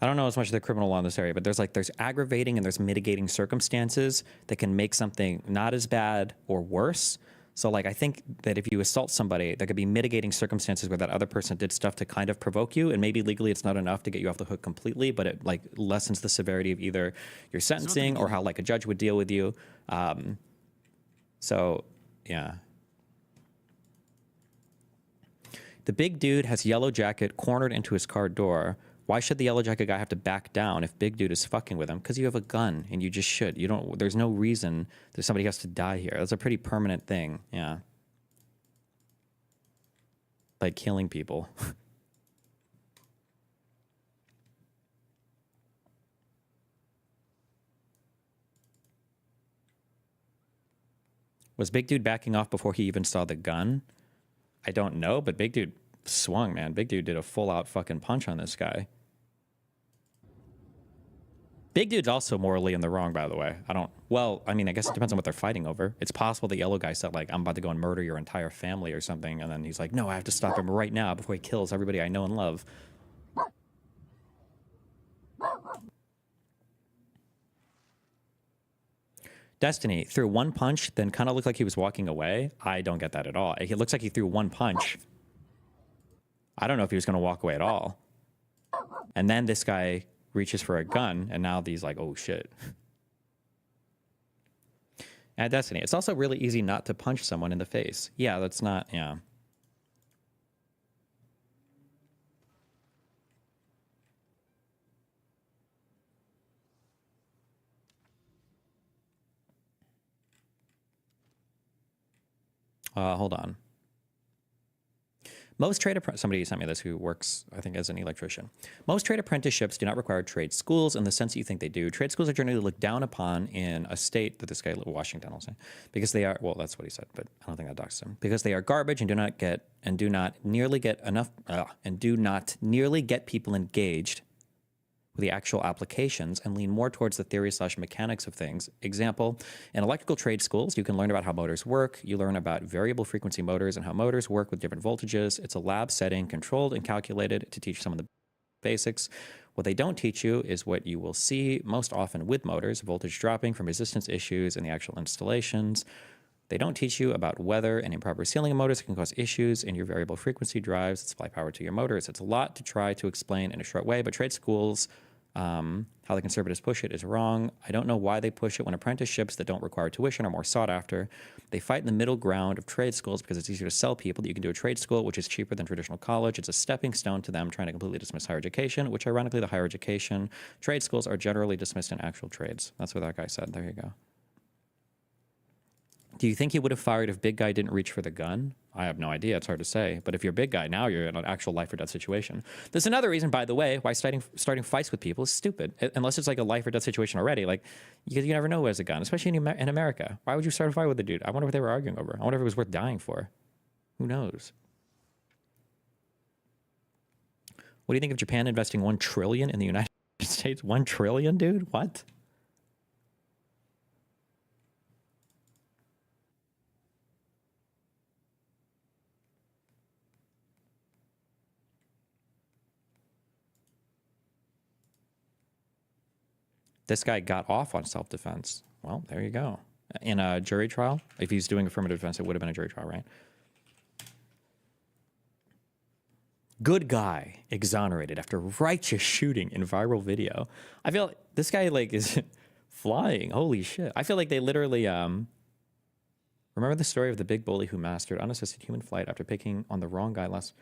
I don't know as much of the criminal law in this area, but there's aggravating and there's mitigating circumstances that can make something not as bad or worse. So like I think that if you assault somebody, there could be mitigating circumstances where that other person did stuff to kind of provoke you, and maybe legally it's not enough to get you off the hook completely, but it like lessens the severity of either your sentencing or how like a judge would deal with you. So yeah. The big dude has yellow jacket cornered into his car door. Why should the yellow jacket guy have to back down if big dude is fucking with him? Because you have a gun and you just should. You don't. There's no reason that somebody has to die here. That's a pretty permanent thing. Yeah. Like killing people. Was big dude backing off before he even saw the gun? I don't know, but big dude swung, man. Big dude did a full out fucking punch on this guy. Big dude's also morally in the wrong, by the way. Well, I mean, I guess it depends on what they're fighting over. It's possible the yellow guy said, like, I'm about to go and murder your entire family or something. And then he's like, no, I have to stop him right now before he kills everybody I know and love. Destiny threw one punch, then kind of looked like he was walking away. I don't get that at all. It looks like he threw one punch. I don't know if he was going to walk away at all. And then this guy reaches for a gun, and now he's like, oh, shit. At Destiny, it's also really easy not to punch someone in the face. Yeah, that's not, yeah. Hold on. Most trade somebody sent me this who works, I think, as an electrician. Most trade apprenticeships do not require trade schools in the sense that you think they do. Trade schools are generally looked down upon in a state that this guy, Washington, will say, because they are. Well, that's what he said, but I don't think that doxes him. Because they are garbage and do not nearly get people engaged with the actual applications and lean more towards the theory/mechanics of things. Example, in electrical trade schools, you can learn about how motors work. You learn about variable frequency motors and how motors work with different voltages. It's a lab setting, controlled and calculated to teach some of the basics. What they don't teach you is what you will see most often with motors, voltage dropping from resistance issues in the actual installations. They don't teach you about weather and improper sealing of motors can cause issues in your variable frequency drives that supply power to your motors. It's a lot to try to explain in a short way, but trade schools, how the conservatives push it is wrong. I don't know why they push it when apprenticeships that don't require tuition are more sought after. They fight in the middle ground of trade schools because it's easier to sell people that you can do a trade school, which is cheaper than traditional college. It's a stepping stone to them trying to completely dismiss higher education, which ironically the higher education trade schools are generally dismissed in actual trades. That's what that guy said. There you go. Do you think he would have fired if Big Guy didn't reach for the gun? I have no idea. It's hard to say. But if you're Big Guy, now you're in an actual life or death situation. There's another reason, by the way, why starting fights with people is stupid. Unless it's like a life or death situation already. Like, you never know who has a gun, especially in America. Why would you start a fight with a dude? I wonder what they were arguing over. I wonder if it was worth dying for. Who knows? What do you think of Japan investing $1 trillion in the United States? $1 trillion, dude? What? This guy got off on self-defense. Well, there you go. In a jury trial, if he's doing affirmative defense, it would have been a jury trial, right? Good guy exonerated after righteous shooting in viral video. I feel like this guy like is flying. Holy shit. I feel like they literally remember the story of the big bully who mastered unassisted human flight after picking on the wrong guy last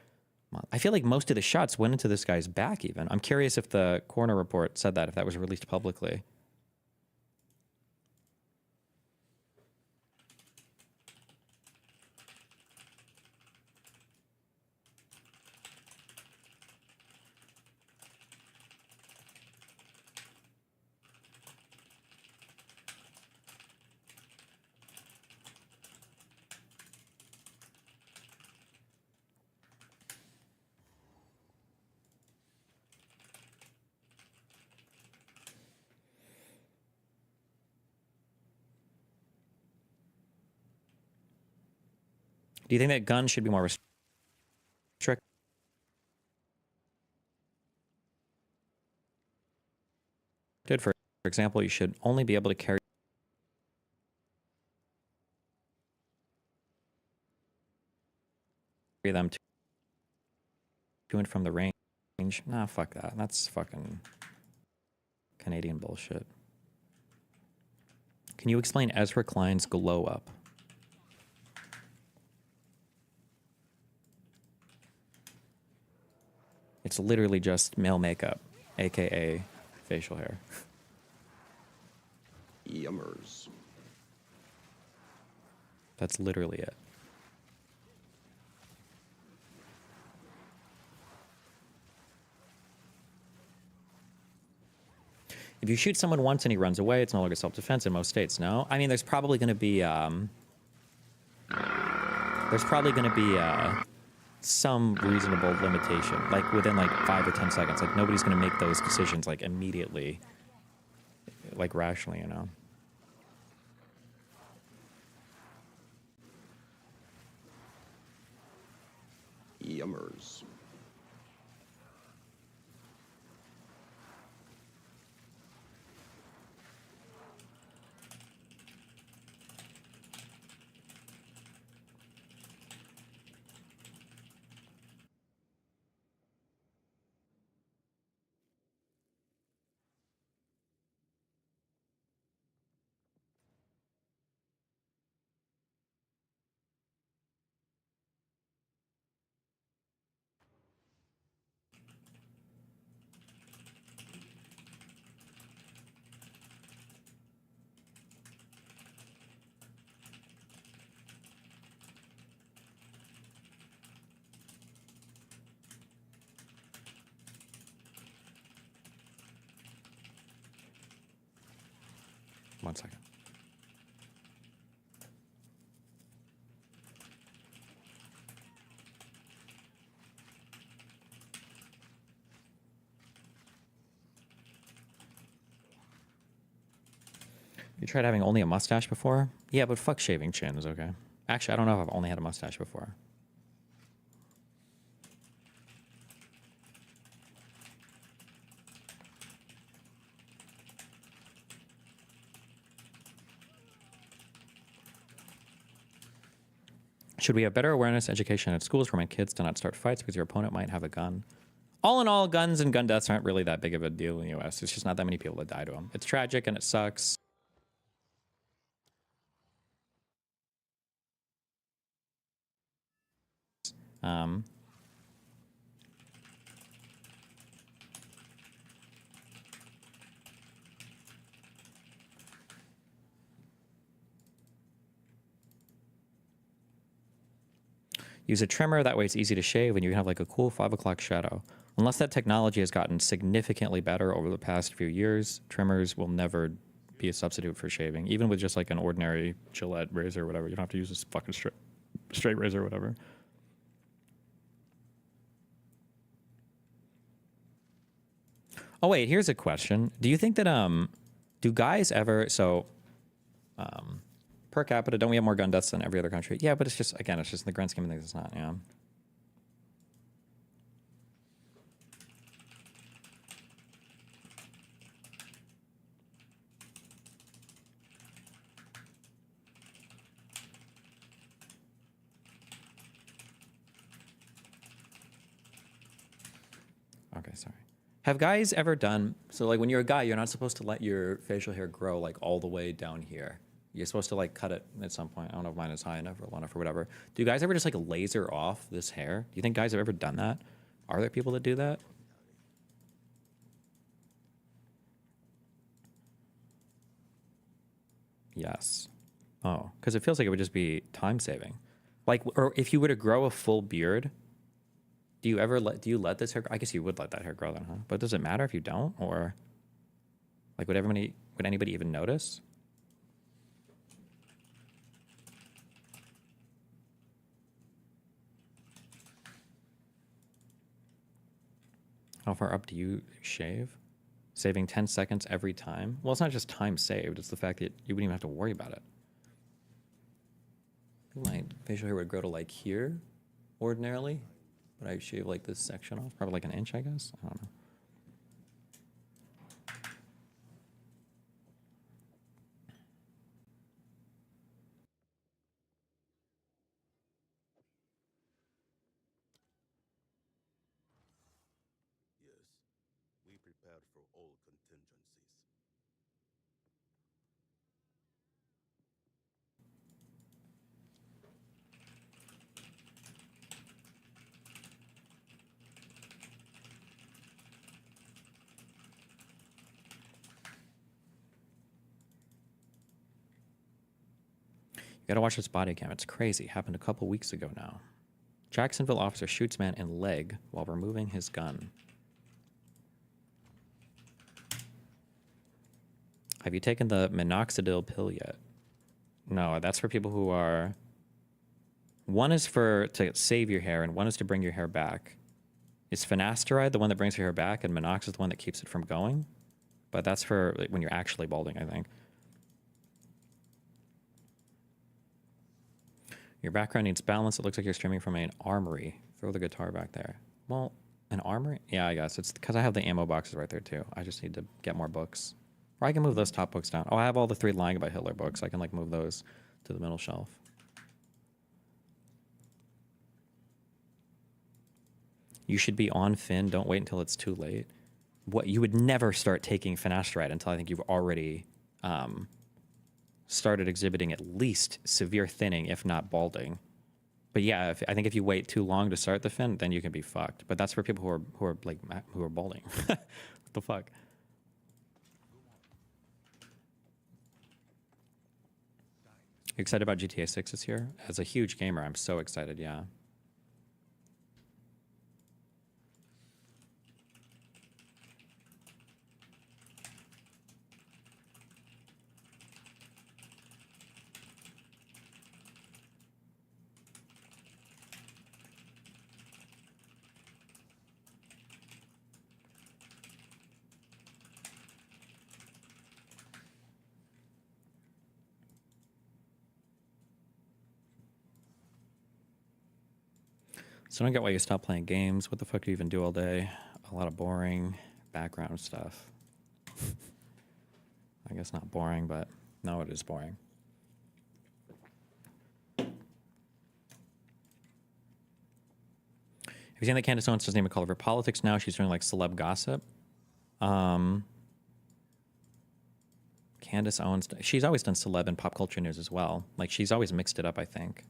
month. I feel like most of the shots went into this guy's back even. I'm curious if the coroner report said that, if that was released publicly. Do you think that guns should be more restricted? For example, you should only be able to carry them to and from the range. Nah, fuck that. That's fucking Canadian bullshit. Can you explain Ezra Klein's glow up? It's literally just male makeup, aka facial hair. Yummers. That's literally it. If you shoot someone once and he runs away, it's no longer self-defense in most states, no? I mean, there's probably going to be, some reasonable limitation, like within like 5 or 10 seconds. Like nobody's going to make those decisions like immediately, like rationally, you know? Yummers. 1 second. You tried having only a mustache before? Yeah, but fuck shaving chins, okay? Actually, I don't know if I've only had a mustache before. Should we have better awareness education at schools for my kids to not start fights because your opponent might have a gun? All in all, guns and gun deaths aren't really that big of a deal in the U.S. It's just not that many people that die to them. It's tragic and it sucks. Um, Use a trimmer, that way it's easy to shave and you can have like a cool 5 o'clock shadow. Unless that technology has gotten significantly better over the past few years, trimmers will never be a substitute for shaving. Even with just like an ordinary Gillette razor or whatever, you don't have to use this fucking straight razor or whatever. Oh wait, here's a question. Do you think that do guys ever per capita, don't we have more gun deaths than every other country? Yeah, but it's just, again, it's just in the grand scheme of things, it's not, yeah. Okay, sorry. Have guys ever done, so like when you're a guy, you're not supposed to let your facial hair grow like all the way down here. You're supposed to like cut it at some point. I don't know if mine is high enough or low enough or whatever. Do you guys ever just like laser off this hair? Do you think guys have ever done that? Are there people that do that? Yes. Oh, because it feels like it would just be time saving. Like, or if you were to grow a full beard, do you let this hair grow? I guess you would let that hair grow then, huh? But does it matter if you don't? Or like would anybody even notice? How far up do you shave? Saving 10 seconds every time? Well, it's not just time saved, it's the fact that you wouldn't even have to worry about it. My facial hair would grow to like here ordinarily, but I shave like this section off, probably like an inch, I guess. I don't know. Yes, we prepared for all contingencies. You gotta watch this body cam. It's crazy. Happened a couple weeks ago now. Jacksonville officer shoots man in leg while removing his gun. Have you taken the minoxidil pill yet? No, that's for people who are... One is to save your hair, and one is to bring your hair back. Is finasteride the one that brings your hair back, and minox is the one that keeps it from going? But that's for like, when you're actually balding, I think. Your background needs balance. It looks like you're streaming from an armory. Throw the guitar back there. Well, an armory? Yeah, I guess. It's because I have the ammo boxes right there, too. I just need to get more books. Or I can move those top books down. Oh, I have all the 3 Lying About Hitler books. I can, like, move those to the middle shelf. You should be on Fin. Don't wait until it's too late. What? You would never start taking finasteride until I think you've already... started exhibiting at least severe thinning, if not balding. But yeah, I think if you wait too long to start the fin, then you can be fucked. But that's for people who are balding. What the fuck? You excited about GTA 6 this year? As a huge gamer, I'm so excited. Yeah. So I don't get why you stop playing games. What the fuck do you even do all day? A lot of boring background stuff. I guess not boring, but no, it is boring. Have you seen that Candace Owens doesn't even call her politics now? She's doing like celeb gossip. Candace Owens, she's always done celeb and pop culture news as well. Like she's always mixed it up, I think.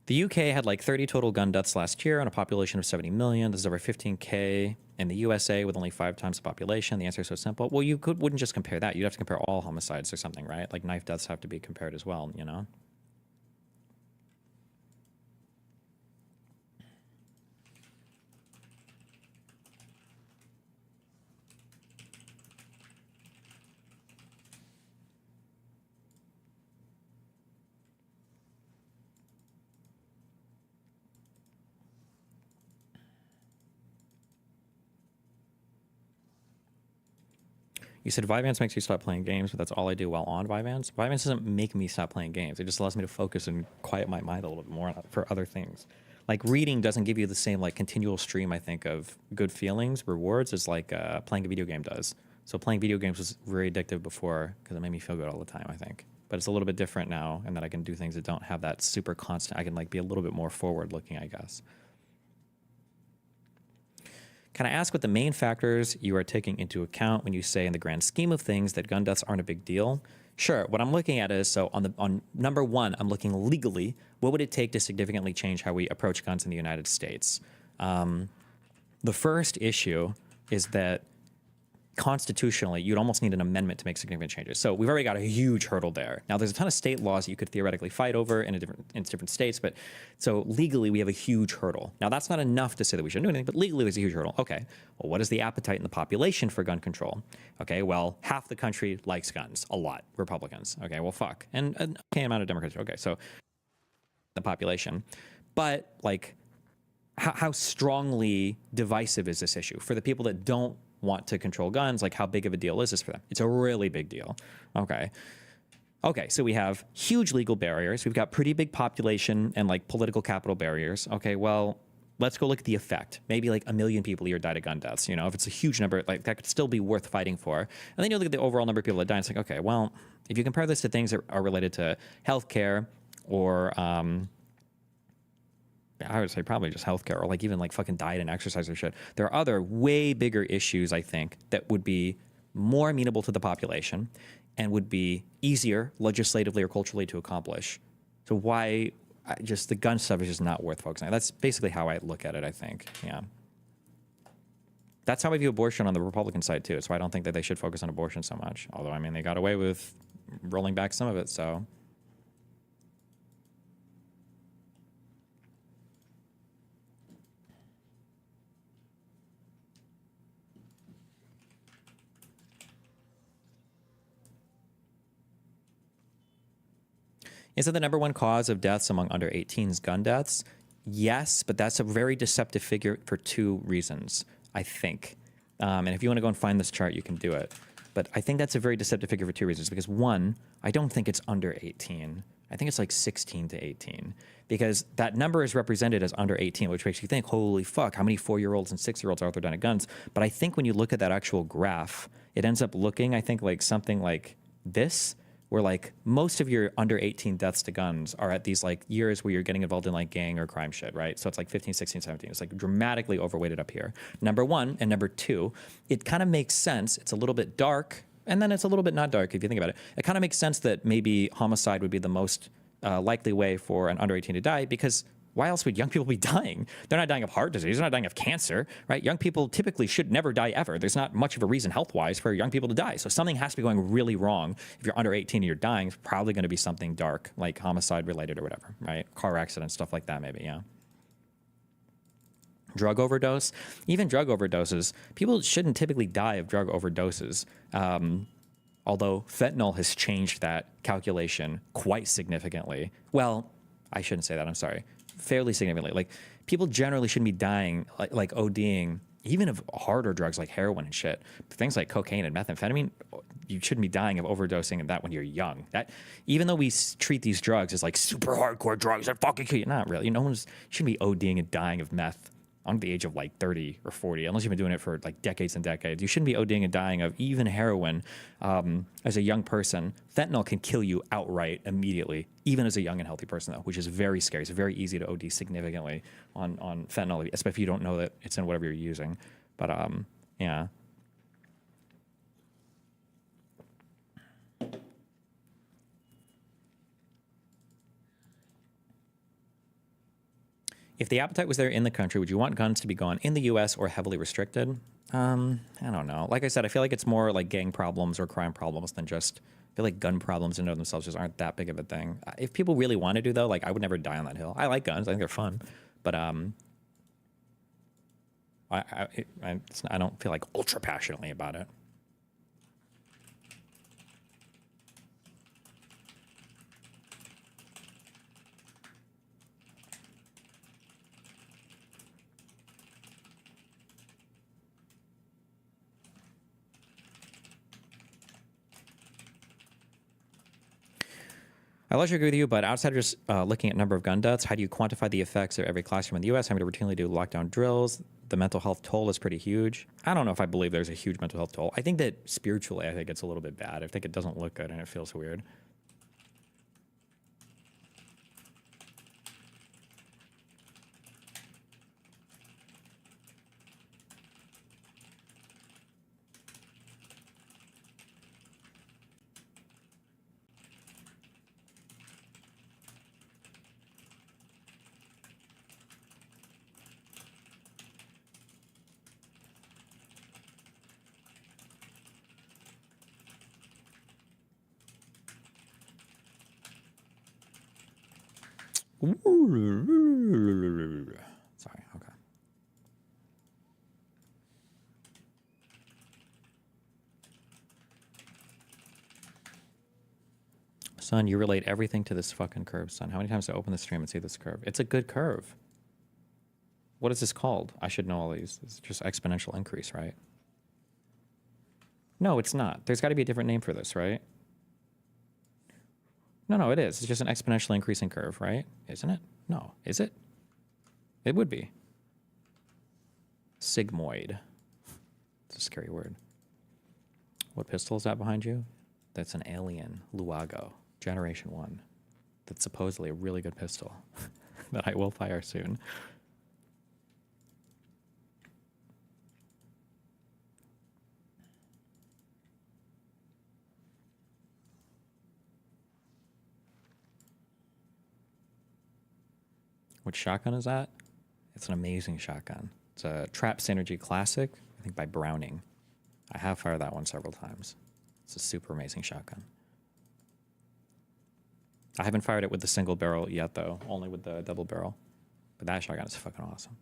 The UK had like 30 total gun deaths last year on a population of 70 million. This is over 15K in the USA with only 5 times the population. The answer is so simple. Well, you wouldn't just compare that. You'd have to compare all homicides or something, right? Like knife deaths have to be compared as well, you know? You said Vyvanse makes you stop playing games, but that's all I do while on Vyvanse. Vyvanse doesn't make me stop playing games. It just allows me to focus and quiet my mind a little bit more for other things. Like reading doesn't give you the same like continual stream, I think, of good feelings, rewards as like playing a video game does. So playing video games was very addictive before because it made me feel good all the time, I think. But it's a little bit different now in that I can do things that don't have that super constant. I can like be a little bit more forward looking, I guess. Can I ask what the main factors you are taking into account when you say in the grand scheme of things that gun deaths aren't a big deal? Sure, what I'm looking at is, so on number one, I'm looking legally, what would it take to significantly change how we approach guns in the United States? The first issue is that constitutionally, you'd almost need an amendment to make significant changes. So we've already got a huge hurdle there. Now, there's a ton of state laws that you could theoretically fight over in different states, but so legally, we have a huge hurdle. Now, that's not enough to say that we shouldn't do anything, but legally, there's a huge hurdle. Okay, well, what is the appetite in the population for gun control? Okay, well, half the country likes guns, a lot, Republicans. Okay, well, fuck. And an okay amount of Democrats. Okay, so the population. But, like, how strongly divisive is this issue? For the people that don't want to control guns, like how big of a deal is this for them? It's a really big deal. Okay, so we have huge legal barriers. We've got pretty big population and like political capital barriers. Okay, well, let's go look at the effect. Maybe like 1 million people a year died of gun deaths. You know, if it's a huge number, like that could still be worth fighting for. And then you look at the overall number of people that die, it's like, okay, well, if you compare this to things that are related to healthcare or I would say probably just healthcare or like even like fucking diet and exercise or shit. There are other way bigger issues, I think, that would be more amenable to the population and would be easier legislatively or culturally to accomplish. So why just the gun stuff is just not worth focusing on. That's basically how I look at it, I think. Yeah. That's how I view abortion on the Republican side too. So I don't think that they should focus on abortion so much. Although, I mean, they got away with rolling back some of it, so. Is it the number one cause of deaths among under 18s gun deaths? Yes, but that's a very deceptive figure for 2 reasons, I think. And if you want to go and find this chart, you can do it. But I think that's a very deceptive figure for 2 reasons. Because 1, I don't think it's under 18. I think it's like 16 to 18. Because that number is represented as under 18, which makes you think, holy fuck, how many 4-year-olds and 6-year-olds are out there dying of guns? But I think when you look at that actual graph, it ends up looking, I think, like something like this, where like most of your under 18 deaths to guns are at these like years where you're getting involved in like gang or crime shit, right? So it's like 15, 16, 17. It's like dramatically overweighted up here. Number 1, and number 2, it kind of makes sense. It's a little bit dark, and then it's a little bit not dark if you think about it. It kind of makes sense that maybe homicide would be the most likely way for an under 18 to die, because why else would young people be dying? They're not dying of heart disease. They're not dying of cancer, right? Young people typically should never die ever. There's not much of a reason health-wise for young people to die. So something has to be going really wrong. If you're under 18 and you're dying, it's probably going to be something dark, like homicide-related or whatever, right? Car accident, stuff like that maybe, yeah. Drug overdose. Even drug overdoses, people shouldn't typically die of drug overdoses. Although fentanyl has changed that calculation quite significantly. Well, I shouldn't say that, I'm sorry. Fairly significantly. Like, people generally shouldn't be dying, like ODing even of harder drugs like heroin and shit, things like cocaine and methamphetamine, you shouldn't be dying of overdosing of that when you're young. That even though we treat these drugs as like super hardcore drugs that fucking kill you, not really. No one's shouldn't be ODing and dying of meth under the age of like 30 or 40, unless you've been doing it for like decades and decades. You shouldn't be ODing and dying of even heroin as a young person. Fentanyl can kill you outright immediately, even as a young and healthy person, though, which is very scary. It's very easy to OD significantly on fentanyl, especially if you don't know that it's in whatever you're using. But yeah. If the appetite was there in the country, would you want guns to be gone in the U.S. or heavily restricted? I don't know. Like I said, I feel like it's more like gang problems or crime problems than just. I feel like gun problems in and of themselves just aren't that big of a thing. If people really want to do though, like I would never die on that hill. I like guns. I think they're fun, but I don't feel like ultra passionately about it. I largely agree with you, but outsiders looking at number of gun deaths, how do you quantify the effects of every classroom in the U.S. having to routinely do lockdown drills? The mental health toll is pretty huge. I don't know if I believe there's a huge mental health toll. I think that spiritually, I think it's a little bit bad. I think it doesn't look good and it feels weird. Sorry, okay. Son, you relate everything to this fucking curve, son. How many times do I open the stream and see this curve? It's a good curve. What is this called? I should know all these. It's just exponential increase, right? No, it's not. There's got to be a different name for this, right? No, it is. It's just an exponentially increasing curve, right? Isn't it? No. Is it? It would be. Sigmoid. It's a scary word. What pistol is that behind you? That's an Alien Luago, Generation 1. That's supposedly a really good pistol that I will fire soon. What shotgun is that? It's an amazing shotgun. It's a Trap Synergy Classic, I think by Browning. I have fired that one several times. It's a super amazing shotgun. I haven't fired it with the single barrel yet, though, only with the double barrel. But that shotgun is fucking awesome.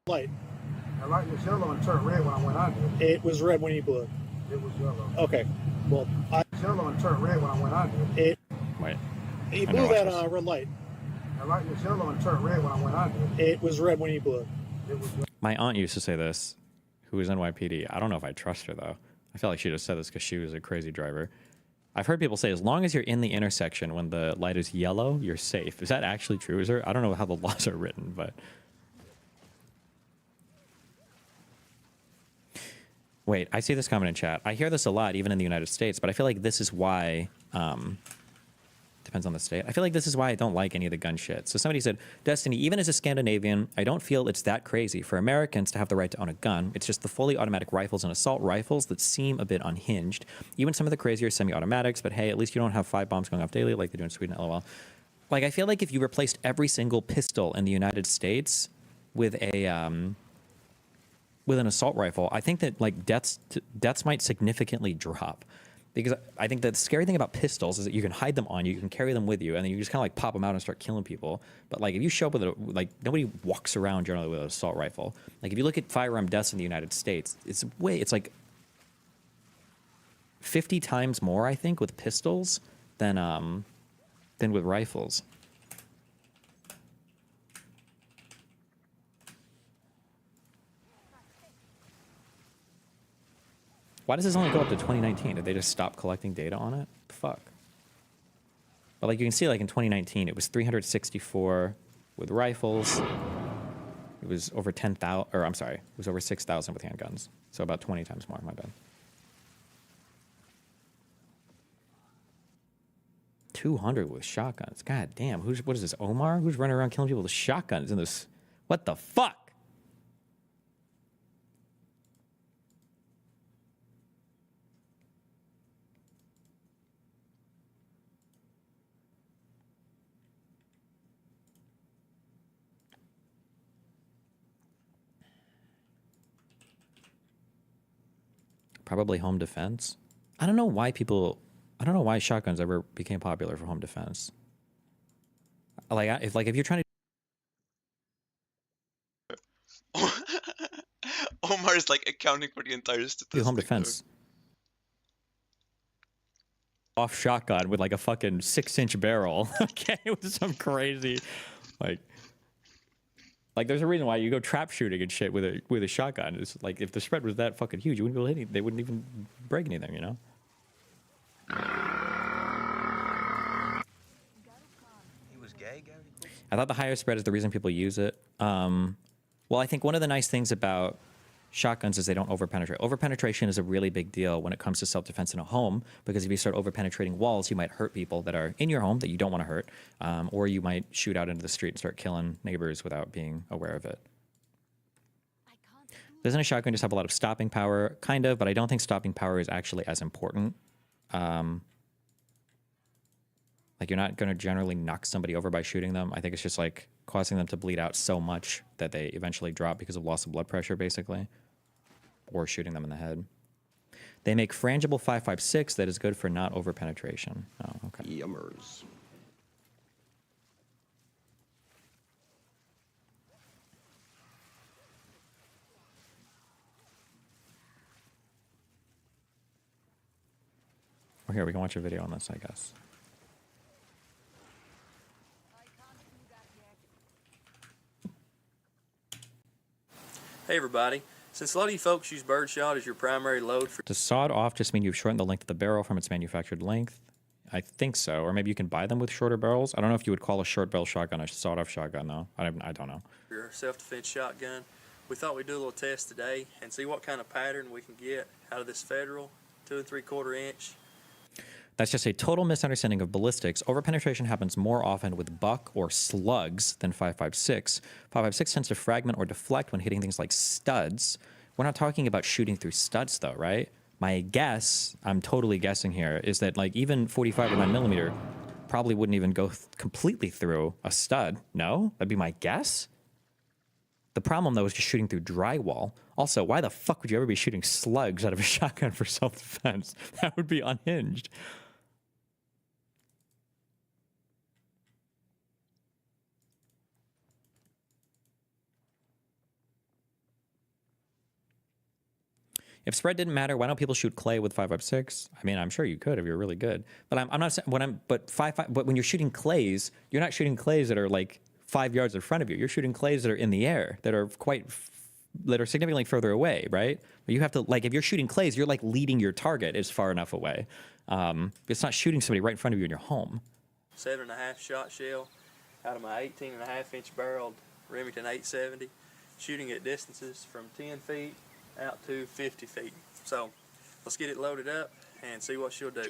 Light. The light was yellow and turned red when I went under. It was red when you blew it. It was yellow. Okay. Well, It was yellow and turned red when I went under. it Wait. he I blew know that what this- red light. The The light was yellow and turned red when I went under it. It was red when you blew it. It was My aunt used to say this, who was NYPD. I don't know if I trust her, though. I feel like she just said this because she was a crazy driver. I've heard people say as long as you're in the intersection when the light is yellow, you're safe. Is that actually true? Is there? I don't know how the laws are written, but... Wait, I see this comment in chat. I hear this a lot, even in the United States, but I feel like this is why... depends on the state. I feel like this is why I don't like any of the gun shit. So somebody said, Destiny, even as a Scandinavian, I don't feel it's that crazy for Americans to have the right to own a gun. It's just the fully automatic rifles and assault rifles that seem a bit unhinged. Even some of the crazier semi-automatics, but hey, at least you don't have 5 bombs going off daily like they do in Sweden, lol. Like, I feel like if you replaced every single pistol in the United States with a, with an assault rifle, I think that, like, deaths might significantly drop. Because I think that the scary thing about pistols is that you can hide them on you, you can carry them with you, and then you just kind of like pop them out and start killing people. But like if you show up with a, like nobody walks around generally with an assault rifle. Like if you look at firearm deaths in the United States, it's like 50 times more, I think, with pistols than with rifles. Why does this only go up to 2019? Did they just stop collecting data on it? Fuck. But like you can see, like in 2019, it was 364 with rifles. It was over 10,000, or I'm sorry, it was over 6,000 with handguns. So about 20 times more, my bad. 200 with shotguns. God damn, what is this, Omar? Who's running around killing people with shotguns in this? What the fuck? Probably home defense. I don't know why shotguns ever became popular for home defense. Like, if you're trying to Omar's like accounting for the entire do statistic. home defense, off shotgun with like a fucking 6-inch barrel, okay, with some crazy, like there's a reason why you go trap shooting and shit with a shotgun. It's like if the spread was that fucking huge, you wouldn't be able to hit anything. They wouldn't even break anything, you know. He was gay, Gary? I thought the higher spread is the reason people use it. Well, I think one of the nice things about shotguns is they don't overpenetrate. Overpenetration is a really big deal when it comes to self-defense in a home, because if you start overpenetrating walls, you might hurt people that are in your home that you don't want to hurt, or you might shoot out into the street and start killing neighbors without being aware of it. Doesn't a shotgun just have a lot of stopping power? Kind of, but I don't think stopping power is actually as important. Like, you're not going to generally knock somebody over by shooting them. I think it's just like causing them to bleed out so much that they eventually drop because of loss of blood pressure, basically, or shooting them in the head. They make frangible 5.56 that is good for not over penetration. Oh, okay. Yummers. Well, here, we can watch a video on this, I guess. Hey everybody, since a lot of you folks use birdshot as your primary load for... Does sawed off just mean you've shortened the length of the barrel from its manufactured length? I think so, or maybe you can buy them with shorter barrels. I don't know if you would call a short barrel shotgun a sawed off shotgun, though. I don't know. your self-defense shotgun. We thought we'd do a little test today and see what kind of pattern we can get out of this Federal 2 3/4 inch. That's just a total misunderstanding of ballistics. Overpenetration happens more often with buck or slugs than 5.56. 5.56 tends to fragment or deflect when hitting things like studs. We're not talking about shooting through studs, though, right? My guess, I'm totally guessing here, is that like even 45 or 9mm probably wouldn't even go completely through a stud. No? That'd be my guess? The problem, though, is just shooting through drywall. Also, why the fuck would you ever be shooting slugs out of a shotgun for self-defense? That would be unhinged. If spread didn't matter, why don't people shoot clay with 5.56? I mean, I'm sure you could if you're really good. But I'm not saying but when you're shooting clays, you're not shooting clays that are like 5 yards in front of you. You're shooting clays that are in the air, that are significantly further away, right? You have to, like, if you're shooting clays, you're like leading your target is far enough away. It's not shooting somebody right in front of you in your home. 7.5 shot shell out of my 18.5-inch barreled Remington 870, shooting at distances from 10 feet out to 50 feet. So let's get it loaded up and see what she'll do.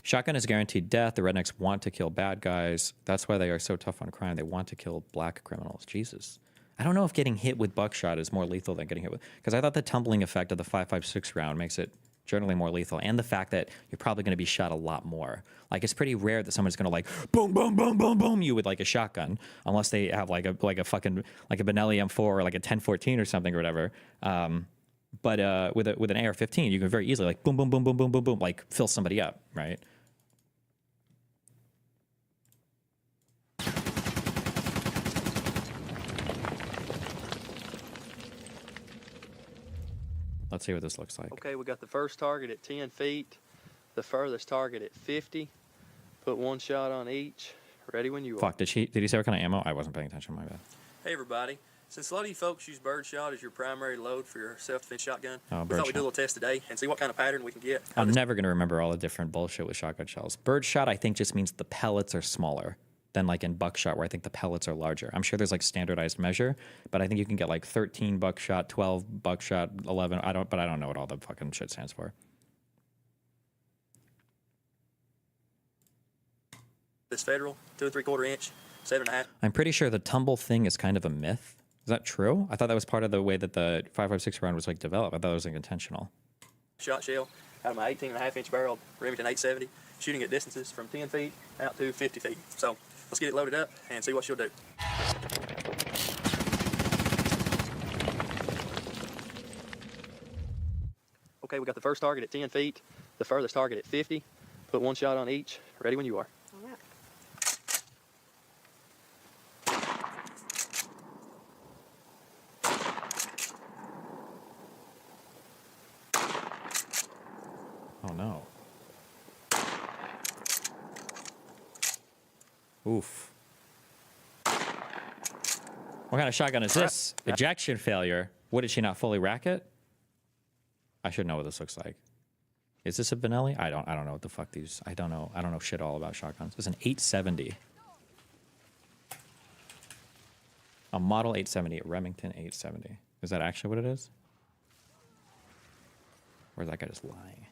Shotgun is guaranteed death. The rednecks want to kill bad guys. That's why they are so tough on crime. They want to kill black criminals. Jesus. I don't know if getting hit with buckshot is more lethal than getting hit with, because I thought the tumbling effect of the 5.56 round makes it generally more lethal, and the fact that you're probably going to be shot a lot more. Like, it's pretty rare that someone's going to like boom, boom, boom, boom, boom you with like a shotgun, unless they have like a fucking like a Benelli M4 or like a 1014 or something or whatever. But with an AR-15, you can very easily like boom, boom, boom, boom, boom, boom, boom, like fill somebody up, right? Let's see what this looks like. Okay, we got the first target at 10 feet, the furthest target at 50. Put one shot on each. Ready when you are. Fuck, did he say what kind of ammo? I wasn't paying attention, my bad. Hey everybody, since a lot of you folks use birdshot as your primary load for your self-defense shotgun, Oh, we thought we'd do a birdshot. little test today and see what kind of pattern we can get. I'm never going to remember all the different bullshit with shotgun shells. Birdshot, I think, just means the pellets are smaller than like in buckshot, where I think the pellets are larger. I'm sure there's like standardized measure, but I think you can get like 13 buckshot, 12 buckshot, 11. I don't know what all the fucking shit stands for. This Federal 2 3/4 inch, 7.5. I'm pretty sure the tumble thing is kind of a myth. Is that true? I thought that was part of the way that the 5.56 round was like developed. I thought it was like intentional. Shot shell out of my 18.5-inch barreled Remington 870, shooting at distances from 10 feet out to 50 feet. So let's get it loaded up and see what she'll do. Okay, we got the first target at 10 feet, the furthest target at 50. Put one shot on each. Ready when you are. All right. Oh no. Oof. What kind of shotgun is this? Ejection failure. What, did she not fully rack it? I should know what this looks like. Is this a Benelli? I don't know what the fuck these. I don't know shit all about shotguns. It's an 870. A model 870, a Remington 870. Is that actually what it is? Or is that guy just lying?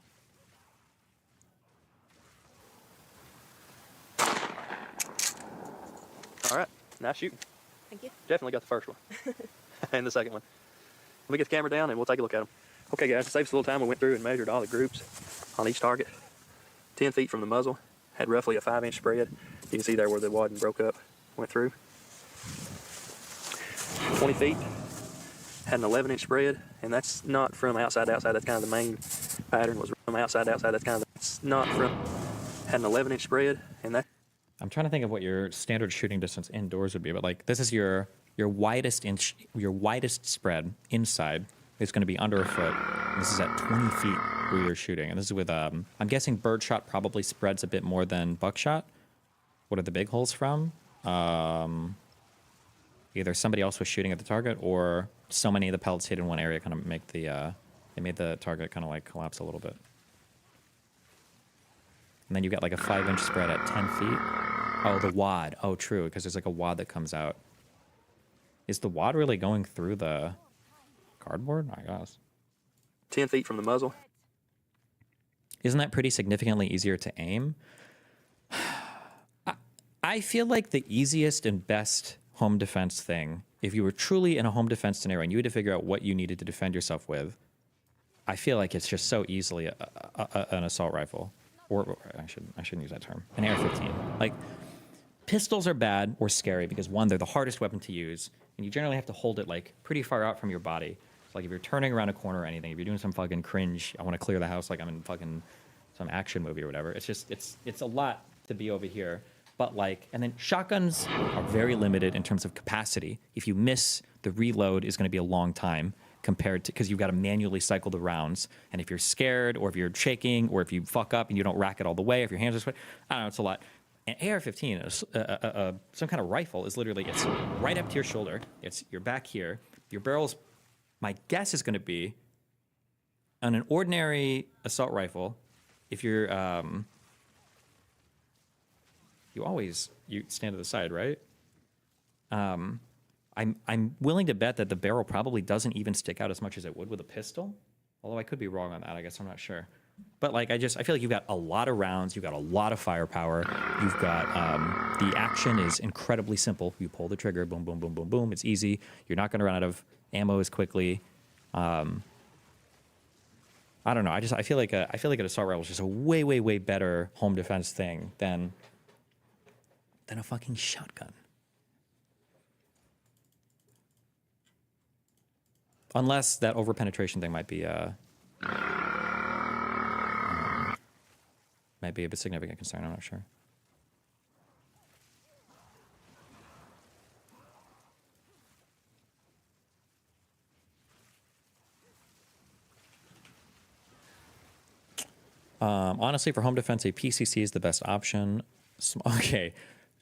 All right, nice shooting. Thank you. Definitely got the first one. And the second one. Let me get the camera down and we'll take a look at them. Okay guys, to save us a little time, we went through and measured all the groups on each target. 10 feet from the muzzle, had roughly a 5-inch spread. You can see there where the wadding broke up, went through. 20 feet, had an 11-inch spread, and that's not from outside to outside. That's kind of the main pattern, was from outside to outside. That's kind of, it's not from, had an 11-inch spread, and that. I'm trying to think of what your standard shooting distance indoors would be, but like this is your widest spread inside is going to be under a foot. This is at 20 feet where you're shooting, and this is with I'm guessing birdshot probably spreads a bit more than buckshot. What are the big holes from? Either somebody else was shooting at the target, or so many of the pellets hit in one area kind of make the they made the target kind of like collapse a little bit. And then you get like a 5-inch spread at 10 feet. Oh, the wad. Oh, true, because there's like a wad that comes out. Is the wad really going through the cardboard? I guess. 10 feet from the muzzle. Isn't that pretty significantly easier to aim? I feel like the easiest and best home defense thing, if you were truly in a home defense scenario and you had to figure out what you needed to defend yourself with, I feel like it's just so easily an assault rifle. Or I shouldn't use that term. An AR-15. Like, pistols are bad or scary because, one, they're the hardest weapon to use, and you generally have to hold it like pretty far out from your body. So, like, if you're turning around a corner or anything, if you're doing some fucking cringe, I want to clear the house like I'm in fucking some action movie or whatever. It's just it's a lot to be over here. But like, and then shotguns are very limited in terms of capacity. If you miss, the reload is going to be a long time compared to, because you've got to manually cycle the rounds. And if you're scared, or if you're shaking, or if you fuck up and you don't rack it all the way, if your hands are sweaty, I don't know, it's a lot. An AR-15, some kind of rifle, is literally, it's right up to your shoulder. You're back here. Your barrel's, my guess is going to be, on an ordinary assault rifle, if you're, you stand to the side, right? I'm willing to bet that the barrel probably doesn't even stick out as much as it would with a pistol. Although I could be wrong on that. I guess I'm not sure. But like, I feel like you've got a lot of rounds. You've got a lot of firepower. You've got, the action is incredibly simple. You pull the trigger, boom, boom, boom, boom, boom. It's easy. You're not going to run out of ammo as quickly. I don't know. I feel like an assault rifle is just a way, way, way better home defense thing than a fucking shotgun. Unless that over-penetration thing might be a significant concern. I'm not sure. Honestly, for home defense, a PCC is the best option. Okay,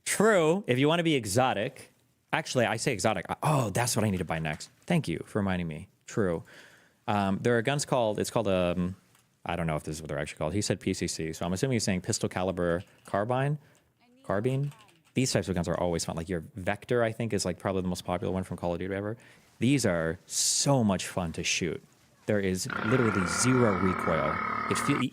true. If you want to be exotic, actually, I say exotic. Oh, that's what I need to buy next. Thank you for reminding me. True. There are guns called, I don't know if this is what they're actually called. He said PCC, so I'm assuming he's saying pistol caliber carbine. These types of guns are always fun. Like your Vector, I think, is like probably the most popular one from Call of Duty ever. These are so much fun to shoot. There is literally zero recoil.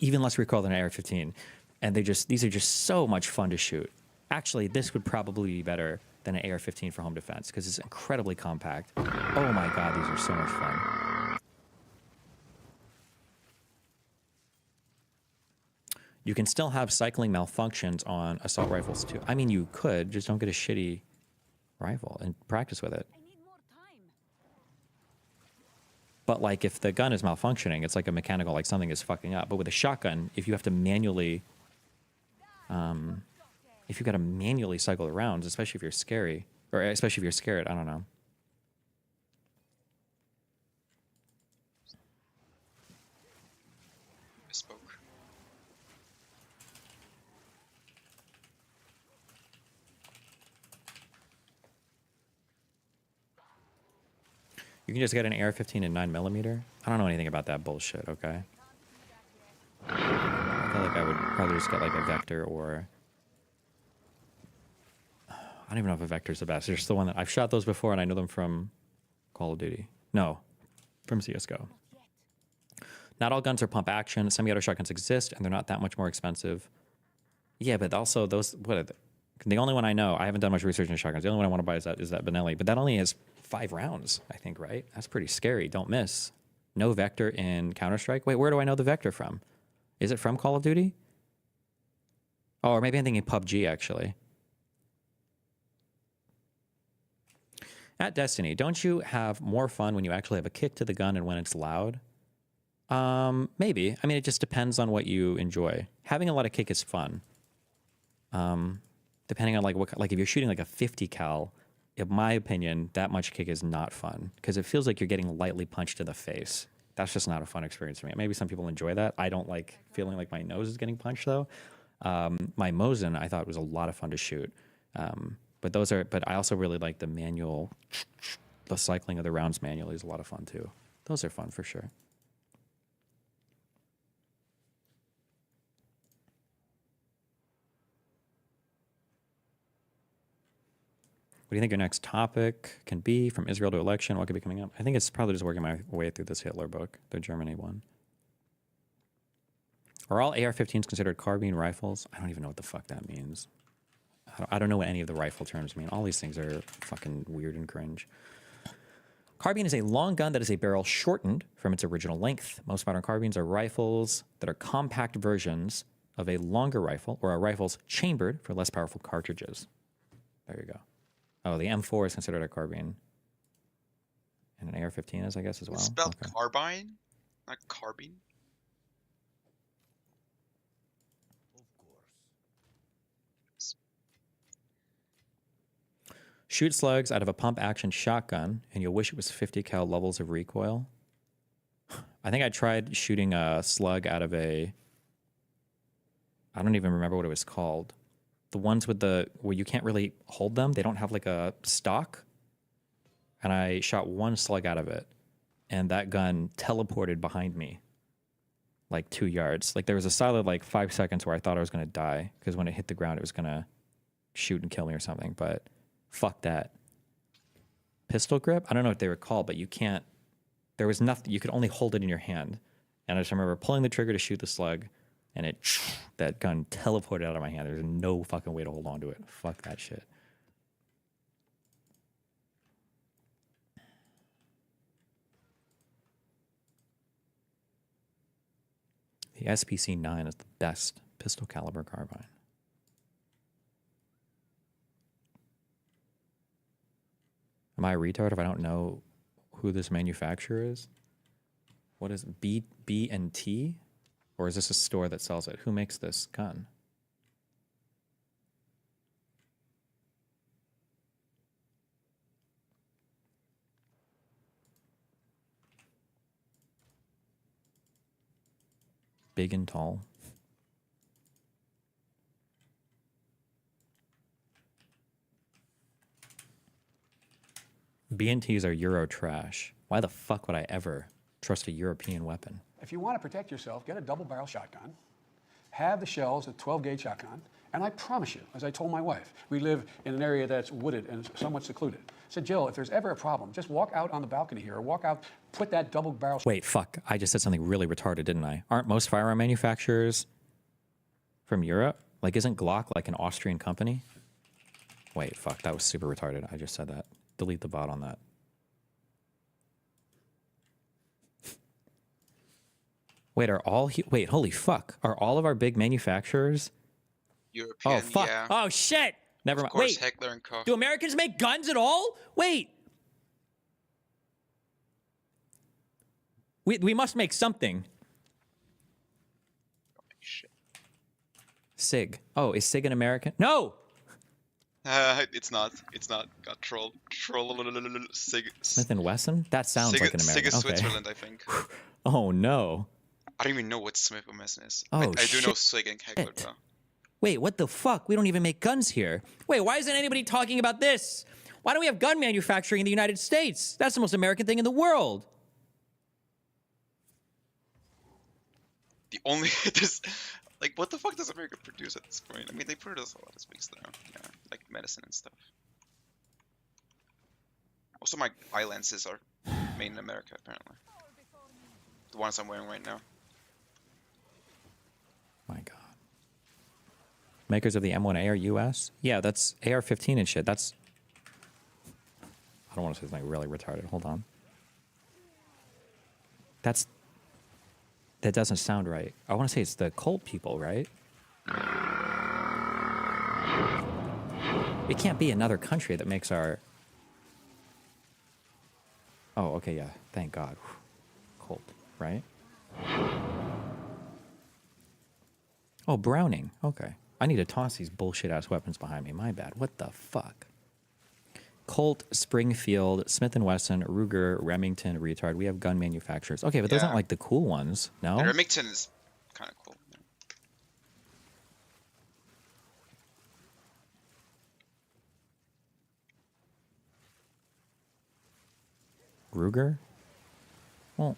Even less recoil than an AR-15. And these are just so much fun to shoot. Actually, this would probably be better than an AR-15 for home defense because it's incredibly compact. Oh my god, these are so much fun. You can still have cycling malfunctions on assault rifles too. I mean, you could, just don't get a shitty rifle and practice with it. But like if the gun is malfunctioning, it's like a mechanical, like something is fucking up. But with a shotgun, if you have to manually, if you got to manually cycle the rounds, especially if you're scary, or especially if you're scared, I don't know. I spoke. You can just get an AR-15 in 9mm. I don't know anything about that bullshit, okay? I feel like I would probably just get like a Vector or... I don't even know if a Vector's the best. It's just the one that... I've shot those before and I know them from Call of Duty. No, from CSGO. Not all guns are pump action. Semi-auto shotguns exist and they're not that much more expensive. Yeah, but also those... What are the only one I know, I haven't done much research in shotguns. The only one I want to buy is that Benelli. But that only has 5 rounds, I think, right? That's pretty scary. Don't miss. No Vector in Counter-Strike. Wait, where do I know the Vector from? Is it from Call of Duty? Oh, or maybe I'm thinking PUBG, actually. At Destiny, don't you have more fun when you actually have a kick to the gun and when it's loud? Maybe. I mean, it just depends on what you enjoy. Having a lot of kick is fun. Depending on like if you're shooting like a 50 cal, in my opinion, that much kick is not fun because it feels like you're getting lightly punched in the face. That's just not a fun experience for me. Maybe some people enjoy that. I don't like feeling like my nose is getting punched though. My Mosin I thought was a lot of fun to shoot. But I also really like the manual, the cycling of the rounds manually is a lot of fun too. Those are fun for sure. What do you think your next topic can be, from Israel to election? What could be coming up? I think it's probably just working my way through this Hitler book, the Germany one. Are all AR-15s considered carbine rifles? I don't even know what the fuck that means. I don't know what any of the rifle terms mean. All these things are fucking weird and cringe. Carbine is a long gun that is a barrel shortened from its original length. Most modern carbines are rifles that are compact versions of a longer rifle, or are rifles chambered for less powerful cartridges. There you go. Oh, the M4 is considered a carbine. And an AR-15 is, I guess, as well. It's spelled carbine, not carbine. Of course. Shoot slugs out of a pump action shotgun, and you'll wish it was 50 cal levels of recoil. I think I tried shooting a slug out of a. I don't even remember what it was called. The ones with the where you can't really hold them. They don't have like a stock. And I shot one slug out of it, and that gun teleported behind me, like 2 yards. Like there was a solid like 5 seconds where I thought I was gonna die because when it hit the ground, it was gonna shoot and kill me or something. But fuck that. Pistol grip? I don't know what they were called, but you can't. There was nothing. You could only hold it in your hand. And I just remember pulling the trigger to shoot the slug, and that gun teleported out of my hand. There's no fucking way to hold on to it. Fuck that shit. The SPC-9 is the best pistol caliber carbine. Am I a retard if I don't know who this manufacturer is? What is it? B&T? Or is this a store that sells it? Who makes this gun? Big and tall. B&Ts are Euro trash. Why the fuck would I ever trust a European weapon? If you want to protect yourself, get a double-barrel shotgun, have the shells, a 12-gauge shotgun, and I promise you, as I told my wife, we live in an area that's wooded and somewhat secluded. I said, Jill, if there's ever a problem, just walk out on the balcony here, or walk out, put that double-barrel... Wait, fuck. I just said something really retarded, didn't I? Aren't most firearm manufacturers from Europe? Like, isn't Glock like an Austrian company? Wait, fuck. That was super retarded. I just said that. Delete the bot on that. Wait, wait, holy fuck. Are all of our big manufacturers? European, oh, fuck. yeah. Oh, shit. Never mind. Of course, Wait, Heckler and Co. do Americans make guns at all? Wait. We must make something. Shit. SIG. Oh, is SIG an American? No! It's not. It's not. Got troll. Smith & Wesson? That sounds like an American. SIG is Okay. Switzerland, I think. Oh, no. I don't even know what Smith & Wesson is. Oh, I do shit. know SIG and Heckler, though. Wait, what the fuck? We don't even make guns here. Wait, why isn't anybody talking about this? Why don't we have gun manufacturing in the United States? That's the most American thing in the world. The only this, like, what the fuck does America produce at this point? I mean, they produce a lot of things though, yeah, like medicine and stuff. Also, my eye lenses are made in America, apparently. The ones I'm wearing right now. My God. Makers of the M1A are U.S.? Yeah, that's AR-15 and shit. That's... I don't want to say something really retarded. Hold on. That doesn't sound right. I want to say it's the Colt people, right? It can't be another country that makes our... Oh, okay, yeah. Thank God. Colt, right? Oh, Browning. Okay. I need to toss these bullshit-ass weapons behind me. My bad. What the fuck? Colt, Springfield, Smith & Wesson, Ruger, Remington, retard. We have gun manufacturers. Okay, but those aren't like the cool ones, no? And Remington is kind of cool. Ruger? Well,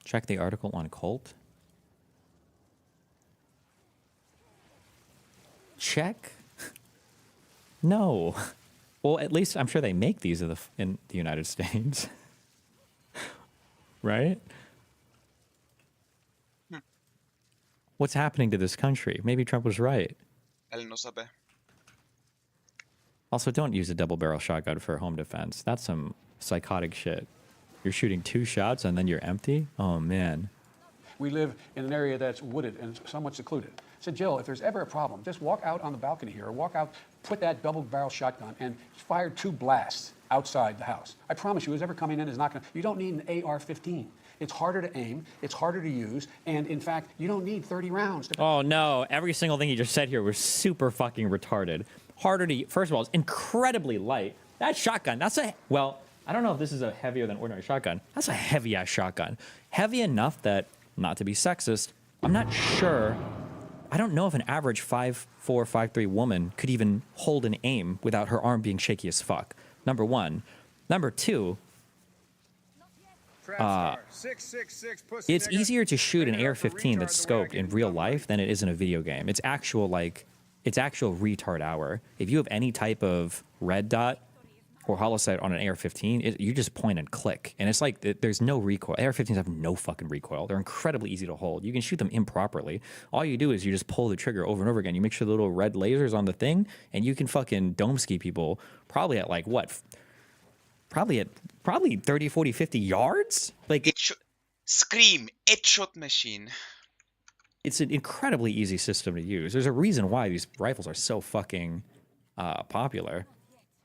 check the article on Colt. Check? No. Well, at least I'm sure they make these in the United States. Right? What's happening to this country? Maybe Trump was right. Él no sabe. Also, don't use a double-barrel shotgun for home defense. That's some psychotic shit. You're shooting 2 shots and then you're empty? Oh, man. We live in an area that's wooded and somewhat secluded. I said, Jill, if there's ever a problem, just walk out on the balcony here, or walk out, put that double-barrel shotgun, and fire 2 blasts outside the house. I promise you, who's ever coming in is not going to... You don't need an AR-15. It's harder to aim, it's harder to use, and in fact, you don't need 30 rounds to... Oh, no. Every single thing you just said here was super fucking retarded. Harder to... First of all, it's incredibly light. That shotgun, that's a... Well, I don't know if this is a heavier than ordinary shotgun. That's a heavy ass shotgun. Heavy enough that, not to be sexist, I'm not sure. I don't know if an average 5'4", 5'3" woman could even hold an aim without her arm being shaky as fuck. Number one. Number two, it's easier to shoot an AR-15 that's scoped in real life than it is in a video game. It's actual retard hour. If you have any type of red dot or hollow sight on an AR-15, you just point and click. And it's like, there's no recoil. AR-15s have no fucking recoil. They're incredibly easy to hold. You can shoot them improperly. All you do is you just pull the trigger over and over again. You make sure the little red laser's on the thing, and you can fucking dome ski people probably at like, what? Probably 30, 40, 50 yards? Like, Scream, headshot machine. It's an incredibly easy system to use. There's a reason why these rifles are so fucking popular.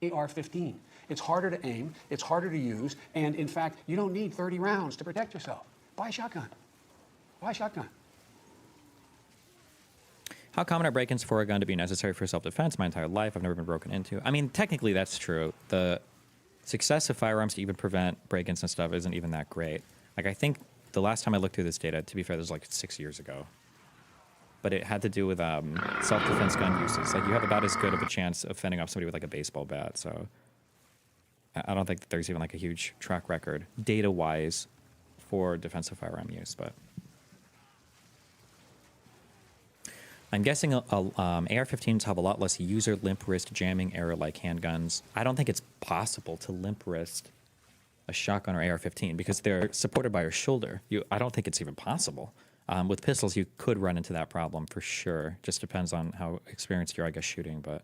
AR-15. It's harder to aim, it's harder to use, and in fact, you don't need 30 rounds to protect yourself. Buy a shotgun. Buy a shotgun. How common are break-ins for a gun to be necessary for self-defense? My entire life, I've never been broken into. I mean, technically that's true. The success of firearms to even prevent break-ins and stuff isn't even that great. Like, I think the last time I looked through this data, to be fair, this was like 6 years ago. But it had to do with self-defense gun uses. Like, you have about as good of a chance of fending off somebody with like a baseball bat. So I don't think that there's even like a huge track record data-wise for defensive firearm use. But I'm guessing AR-15s have a lot less user limp wrist jamming error like handguns. I don't think it's possible to limp wrist a shotgun or AR-15 because they're supported by your shoulder. I don't think it's even possible. With pistols, you could run into that problem for sure. Just depends on how experienced you're, I guess, shooting. But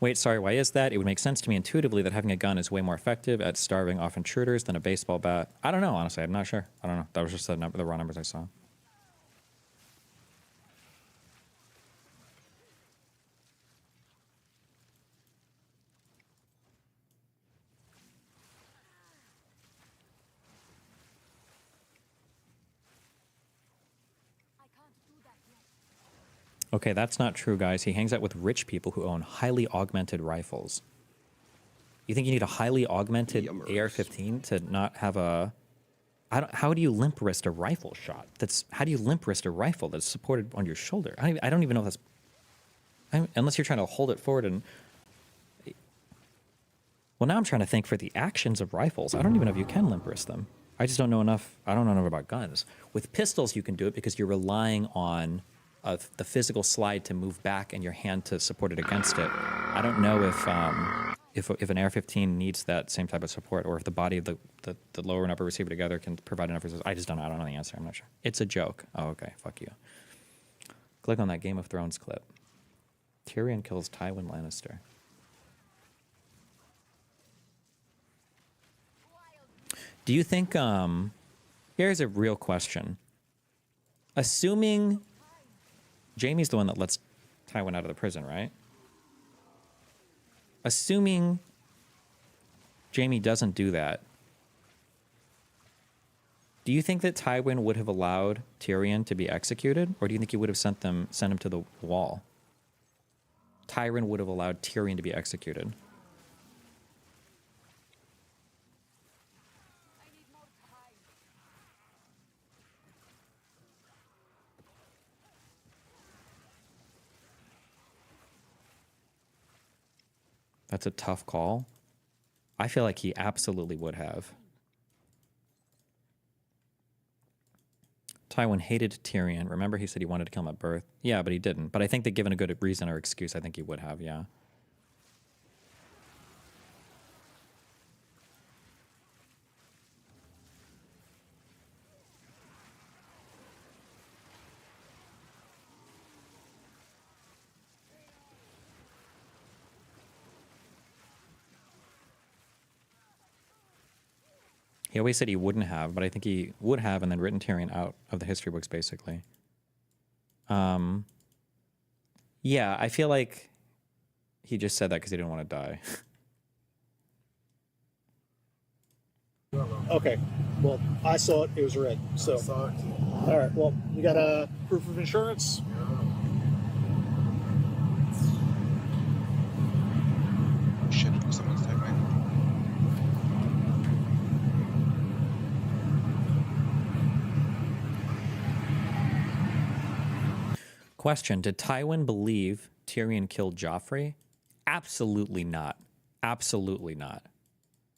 wait, sorry, why is that? It would make sense to me intuitively that having a gun is way more effective at starving off intruders than a baseball bat. I don't know, honestly. I'm not sure. I don't know. That was just the raw numbers I saw. Okay, that's not true, guys. He hangs out with rich people who own highly augmented rifles. You think you need a highly augmented AR-15 to not have a... how do you limp wrist a rifle shot? How do you limp wrist a rifle that's supported on your shoulder? I don't even know if that's... unless you're trying to hold it forward and... Well, now I'm trying to think for the actions of rifles. I don't even know if you can limp wrist them. I just don't know enough. I don't know enough about guns. With pistols, you can do it because you're relying on the physical slide to move back and your hand to support it against it. I don't know if an AR-15 needs that same type of support, or if the body of the lower and upper receiver together can provide enough resistance. I just don't know. I don't know the answer. I'm not sure. It's a joke. Oh, okay. Fuck you. Click on that Game of Thrones clip. Tyrion kills Tywin Lannister. Do you think, here's a real question. Assuming Jaime's the one that lets Tywin out of the prison, right? Assuming Jaime doesn't do that, do you think that Tywin would have allowed Tyrion to be executed, or do you think he would have sent him to the wall? Tyrion would have allowed Tyrion to be executed. That's a tough call. I feel like he absolutely would have. Tywin hated Tyrion. Remember, he said he wanted to kill him at birth? Yeah, but he didn't. But I think that given a good reason or excuse, I think he would have, yeah. He always said he wouldn't have, but I think he would have and then written Tyrion out of the history books, basically. Yeah, I feel like he just said that because he didn't want to die. Okay. Well, I saw it. It was red. So. I saw it too. All right. Well, you got a proof of insurance? Yeah. Question: did Tywin believe Tyrion killed Joffrey? Absolutely not. Absolutely not.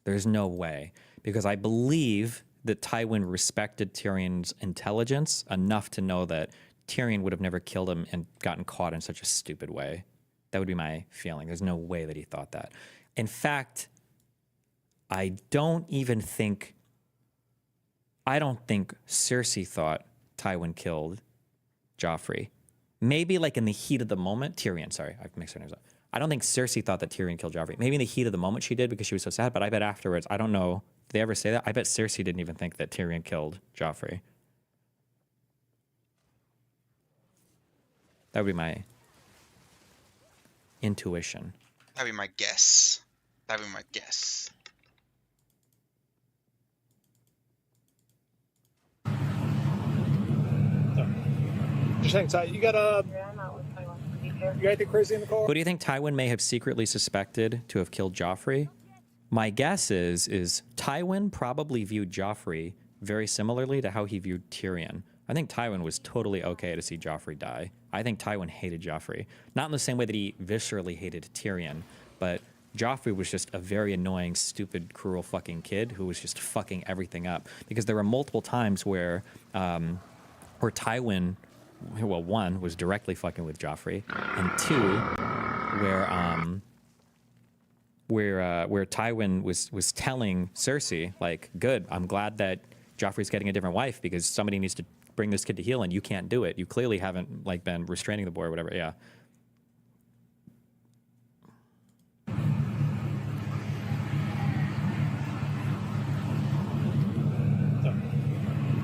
There's no way, because I believe that Tywin respected Tyrion's intelligence enough to know that Tyrion would have never killed him and gotten caught in such a stupid way. That would be my feeling. There's no way that he thought that. In fact, I don't think Cersei thought Tywin killed Joffrey. Maybe like in the heat of the moment, Tyrion, sorry, I've mixed her names up. I don't think Cersei thought that Tyrion killed Joffrey. Maybe in the heat of the moment she did because she was so sad, but I bet afterwards, I don't know, did they ever say that? I bet Cersei didn't even think that Tyrion killed Joffrey. That would be my intuition. That'd be my guess. That'd be my guess. Just hang tight. You got anything crazy in the car? Who do you think Tywin may have secretly suspected to have killed Joffrey? My guess is Tywin probably viewed Joffrey very similarly to how he viewed Tyrion. I think Tywin was totally okay to see Joffrey die. I think Tywin hated Joffrey. Not in the same way that he viscerally hated Tyrion, but Joffrey was just a very annoying, stupid, cruel fucking kid who was just fucking everything up. Because there were multiple times where Tywin, well, one, was directly fucking with Joffrey, and two, where Tywin was telling Cersei, like, good, I'm glad that Joffrey's getting a different wife because somebody needs to bring this kid to heel and you can't do it. You clearly haven't like been restraining the boy or whatever. Yeah.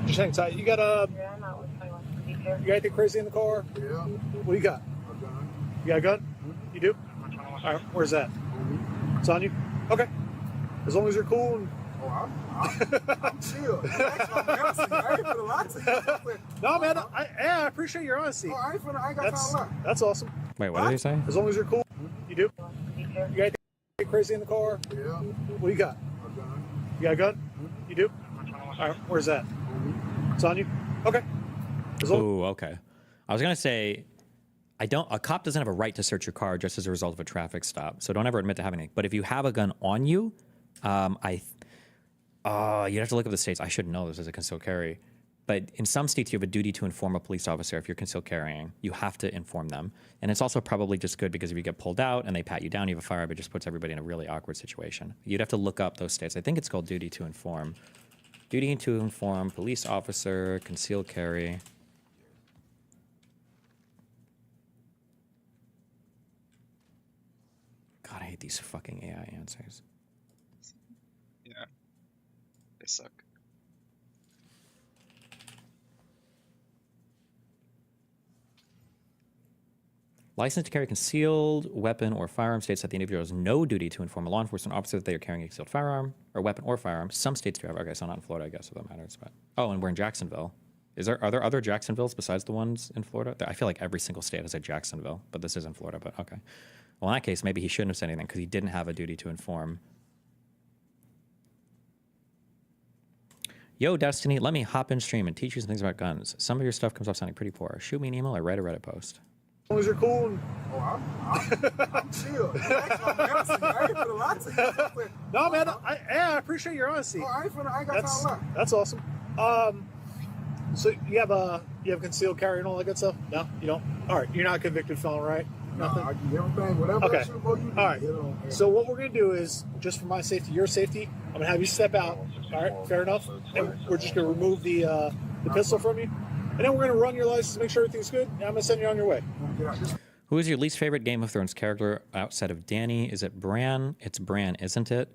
Just hang tight. You got anything crazy in the car? Yeah. What do you got? A gun. You got a gun? You do? All right. Where's that? It's on you. Okay. As long as you're cool. And... Oh, I'm chill. I ain't finna lie to you. No, man. I appreciate your honesty. Oh, I ain't got time to lie. That's awesome. Wait, what did he say? As long as you're cool. You do? You got anything crazy in the car? Yeah. What do you got? A gun. You got a gun? You do? All right. Where's that? It's on you. Okay. Ooh, okay. I was gonna say, a cop doesn't have a right to search your car just as a result of a traffic stop. So don't ever admit to having it. But if you have a gun on you, you'd have to look up the states. I should know this as a concealed carry. But in some states, you have a duty to inform a police officer if you're concealed carrying. You have to inform them. And it's also probably just good because if you get pulled out and they pat you down, you have a firearm, it just puts everybody in a really awkward situation. You'd have to look up those states. I think it's called duty to inform. Duty to inform, police officer, concealed carry. God, I hate these fucking AI answers. Yeah. They suck. License to carry concealed weapon or firearm states that the individual has no duty to inform a law enforcement officer that they are carrying a concealed firearm or weapon or firearm. Some states do have. Okay, so not in Florida, I guess, if that matters. But and we're in Jacksonville. Are there other Jacksonvilles besides the ones in Florida? I feel like every single state has a Jacksonville, but this is in Florida. But okay. Well, in that case, maybe he shouldn't have said anything because he didn't have a duty to inform. Yo, Destiny, let me hop in stream and teach you some things about guns. Some of your stuff comes off sounding pretty poor. Shoot me an email or write a Reddit post. As long as you're cool. And... Oh, I'm chill. I ain't finna lie to you. No, man. I appreciate your honesty. Oh, I ain't got time to lie. That's awesome. So you have concealed carry and all that good stuff? No, you don't. All right, you're not a convicted felon, right? Nothing. I do everything, whatever. Okay. You do, all right. So what we're gonna do is, just for my safety, your safety, I'm gonna have you step out. All right, fair enough. And we're just gonna remove the pistol from you, and then we're gonna run your license, make sure everything's good, and I'm gonna send you on your way. Who is your least favorite Game of Thrones character outside of Dany? Is it Bran? It's Bran, isn't it?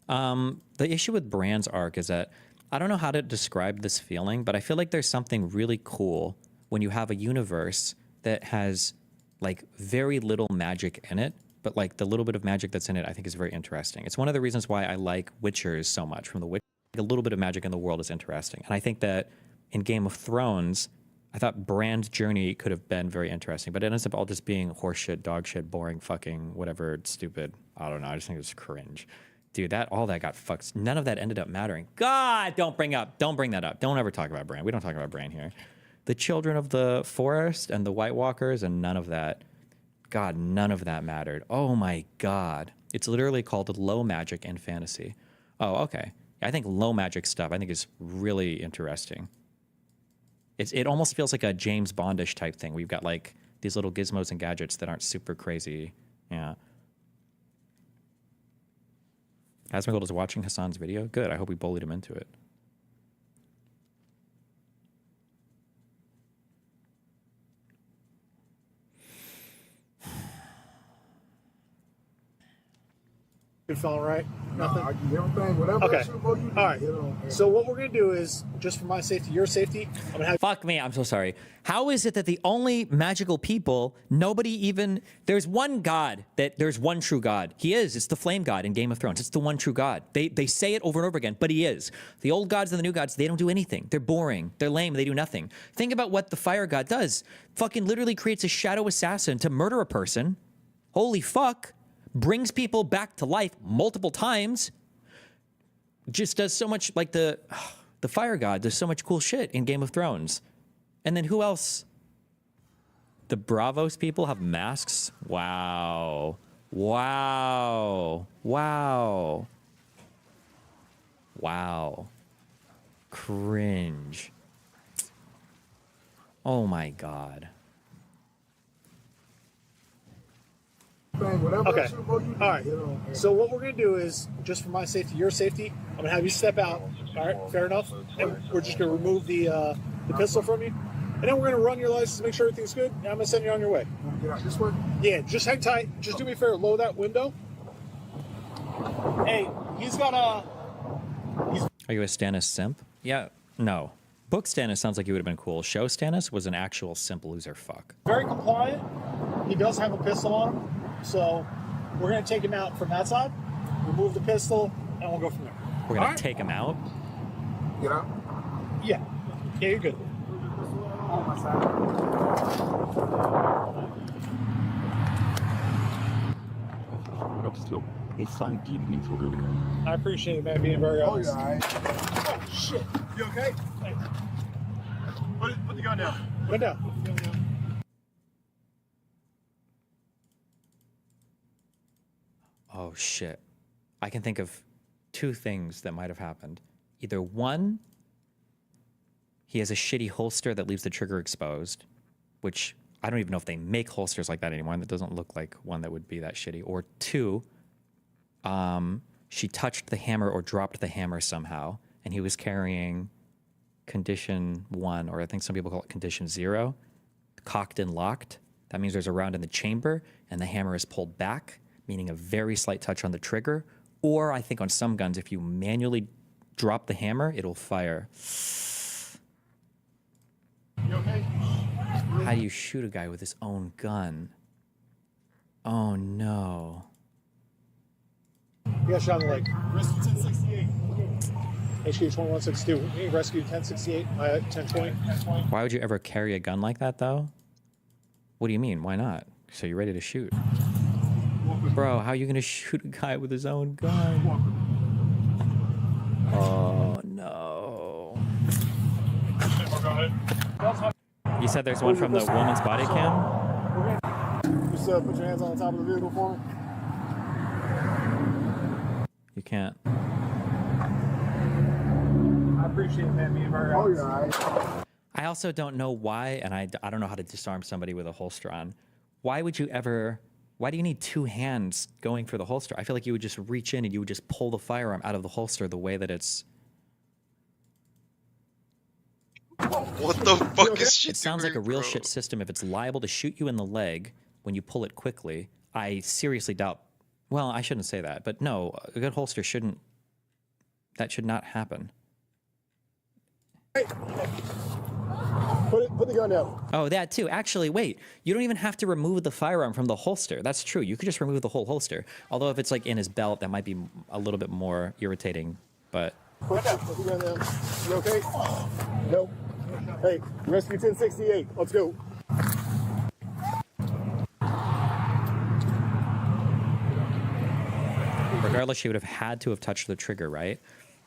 The issue with Bran's arc is that I don't know how to describe this feeling, but I feel like there's something really cool when you have a universe that has like very little magic in it, but like the little bit of magic that's in it I think is very interesting. It's one of the reasons why I like Witchers so much from The Witcher. Like, a little bit of magic in the world is interesting. And I think that in Game of Thrones, I thought Bran's journey could have been very interesting, but it ends up all just being horseshit, dog shit, boring, fucking whatever, stupid. I don't know. I just think it was cringe. Dude, all that got fucked. None of that ended up mattering. God, don't bring that up. Don't ever talk about Bran. We don't talk about Bran here. the children of the forest and the White Walkers, and none of that. God, none of that mattered. Oh my God. It's literally called low magic and fantasy. Oh, okay. I think low magic stuff, I think is really interesting. It almost feels like a James Bondish type thing. We've got like these little gizmos and gadgets that aren't super crazy. Yeah. Asmongold is watching Hassan's video. Good. I hope we bullied him into it. Good feeling, right? Nothing? I do everything, whatever Okay. I should go, you do. All right. You know, So what we're going to do is, just for my safety, your safety, I'm going to have Fuck me, I'm so sorry. How is it that the only magical people, nobody even, there's one God, there's one true God. He is, it's the flame God in Game of Thrones. It's the one true God. They say it over and over again, but he is. The old gods and the new gods, they don't do anything. They're boring, they're lame, they do nothing. Think about what the fire God does. Fucking literally creates a shadow assassin to murder a person. Holy fuck. Brings people back to life multiple times. Just does so much, like the fire God does so much cool shit in Game of Thrones. And then who else? The Bravos people have masks? Wow. Wow. Wow. Wow. Cringe. Oh my God. whatever I Okay. should go, you do. All right. You know, So what we're going to do is, just for my safety, your safety, I'm going to have you step out. All right, fair enough. And we're just going to remove the pistol from you. And then we're going to run your license, make sure everything's good, and I'm going to send you on your way. wanna get out this way. Yeah, just hang tight. Just do me a favor, lower that window. Hey, he's got a... Are you a Stannis simp? Yeah, no. Book Stannis sounds like he would have been cool. Show Stannis was an actual simp loser fuck. Very compliant. He does have a pistol on him. So we're going to take him out from that side, remove the pistol, and we'll go from there. We're gonna All right? take him out. Get out. Yeah. Yeah, you're good. On my side. I appreciate it, man, being very Oh, honest. yeah, all right. Oh, shit. You okay? Hey. Put the gun down. Put it down. Oh shit. I can think of two things that might have happened. Either one, he has a shitty holster that leaves the trigger exposed, which I don't even know if they make holsters like that anymore, and that doesn't look like one that would be that shitty. Or two, she touched the hammer or dropped the hammer somehow, and he was carrying condition 1, or I think some people call it condition 0, cocked and locked. That means there's a round in the chamber, and the hammer is pulled back, meaning a very slight touch on the trigger. Or I think on some guns, if you manually drop the hammer, it'll fire. You okay? How do you shoot a guy with his own gun? Oh no. You got shot in the leg. Rescue 1068. HQ 2162. Rescue 1068. 1020. Why would you ever carry a gun like that, though? What do you mean? Why not? So you're ready to shoot. Bro, how are you gonna shoot a guy with his own gun? Oh no. You said there's one from the woman's body cam? Just put your hands on the top of the vehicle for me. You can't. I appreciate it, man, being very Oh, honest. yeah, all right. I also don't know why, and I don't know how to disarm somebody with a holster on. Why would you ever... Why do you need two hands going for the holster? I feel like you would just reach in and you would just pull the firearm out of the holster the way that it's... What the fuck is she It sounds like a doing, real bro? shit system. If it's liable to shoot you in the leg when you pull it quickly, I seriously doubt... Well, I shouldn't say that, but no, a good holster shouldn't... That should not happen. Put the gun down. Oh, that too. Actually, wait. You don't even have to remove the firearm from the holster. That's true. You could just remove the whole holster. Although if it's like in his belt, that might be a little bit more irritating. But Put the gun down. You okay? No. Hey, Rescue 1068. Let's go. regardless, she would have had to have touched the trigger, right?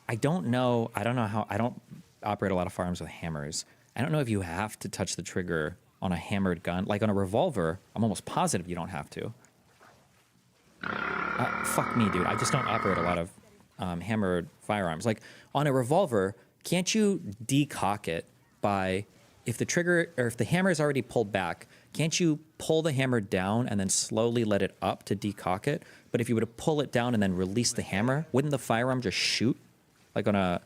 I don't know how. I don't operate a lot of firearms with hammers. I don't know if you have to touch the trigger on a hammered gun. Like on a revolver, I'm almost positive you don't have to. Fuck me, dude. I just don't operate a lot of hammered firearms. Like on a revolver, can't you decock it by, if the trigger or if the hammer is already pulled back, can't you pull the hammer down and then slowly let it up to decock it? But if you were to pull it down and then release the hammer, wouldn't the firearm just shoot? Like on a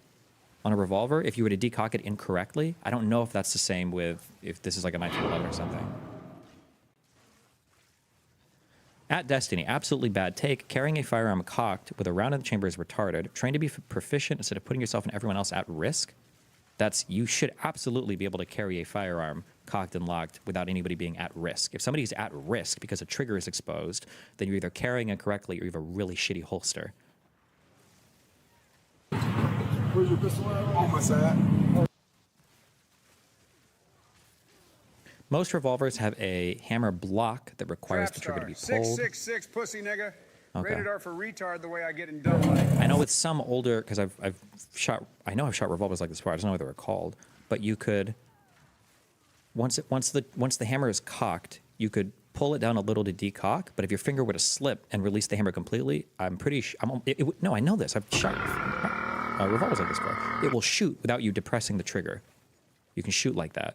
revolver, if you were to decock it incorrectly? I don't know if that's the same with, if this is like a 1911 or something. At Destiny, absolutely bad take. Carrying a firearm cocked with a round in the chamber is retarded. Trying to be proficient instead of putting yourself and everyone else at risk. You should absolutely be able to carry a firearm cocked and locked without anybody being at risk. If somebody's at risk because a trigger is exposed, then you're either carrying it correctly or you have a really shitty holster. Where's your pistol at? On my side. Most revolvers have a hammer block that requires the trigger to be pulled. 666 pussy nigga. Okay. Rated R for retard the way I get in dumb. I know with some older, because I've shot revolvers like this before. I don't know what they were called, but you could once the hammer is cocked, you could pull it down a little to decock. But if your finger were to slip and release the hammer completely, I'm pretty sure. No, I know this. I've shot revolvers like this before. It will shoot without you depressing the trigger. You can shoot like that.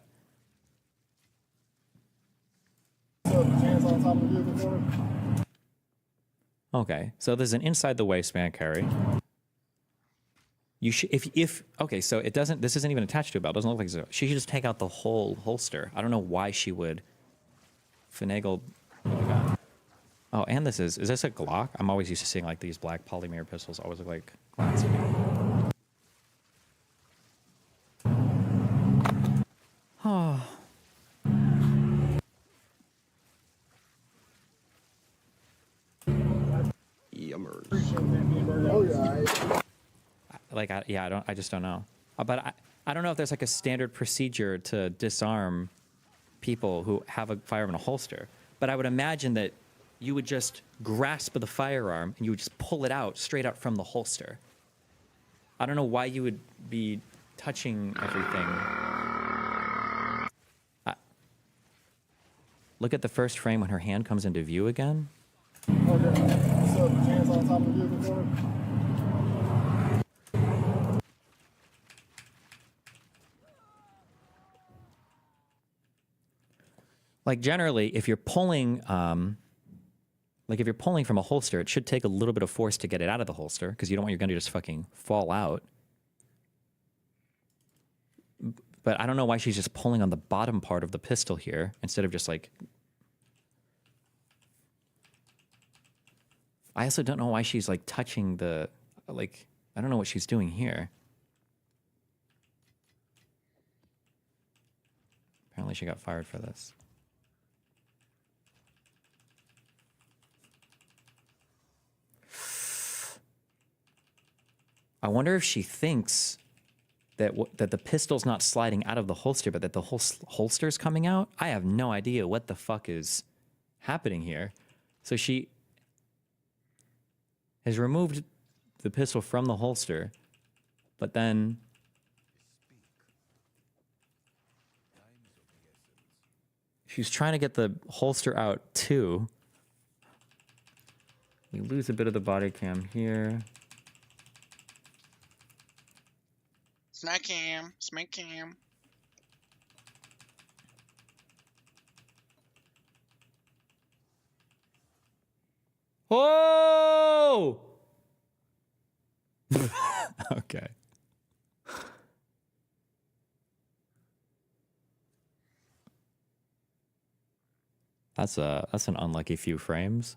Okay, so there's an inside the waistband carry. You should, okay, so it doesn't, this isn't even attached to a belt. It doesn't look like so. She should just take out the whole holster. I don't know why she would finagle like that. Oh, and this is this a Glock? I'm always used to seeing like these black polymer pistols always look like Glocks to me. Oh. Yummers. Like, I just don't know. But I don't know if there's like a standard procedure to disarm people who have a firearm in a holster. But I would imagine that you would just grasp the firearm and you would just pull it out straight out from the holster. I don't know why you would be touching everything. Look at the first frame when her hand comes into view again. So, hands on top of the vehicle. Like generally, if you're pulling, if you're pulling from a holster, it should take a little bit of force to get it out of the holster because you don't want your gun to just fucking fall out. But I don't know why she's just pulling on the bottom part of the pistol here instead of just like. I also don't know why she's like touching the, like, I don't know what she's doing here. Apparently she got fired for this. I wonder if she thinks that that the pistol's not sliding out of the holster, but that the whole holster's coming out. I have no idea what the fuck is happening here. So she has removed the pistol from the holster, but then she's trying to get the holster out too. We lose a bit of the body cam here. Smack him, smack him. Oh! Okay. That's an unlucky few frames.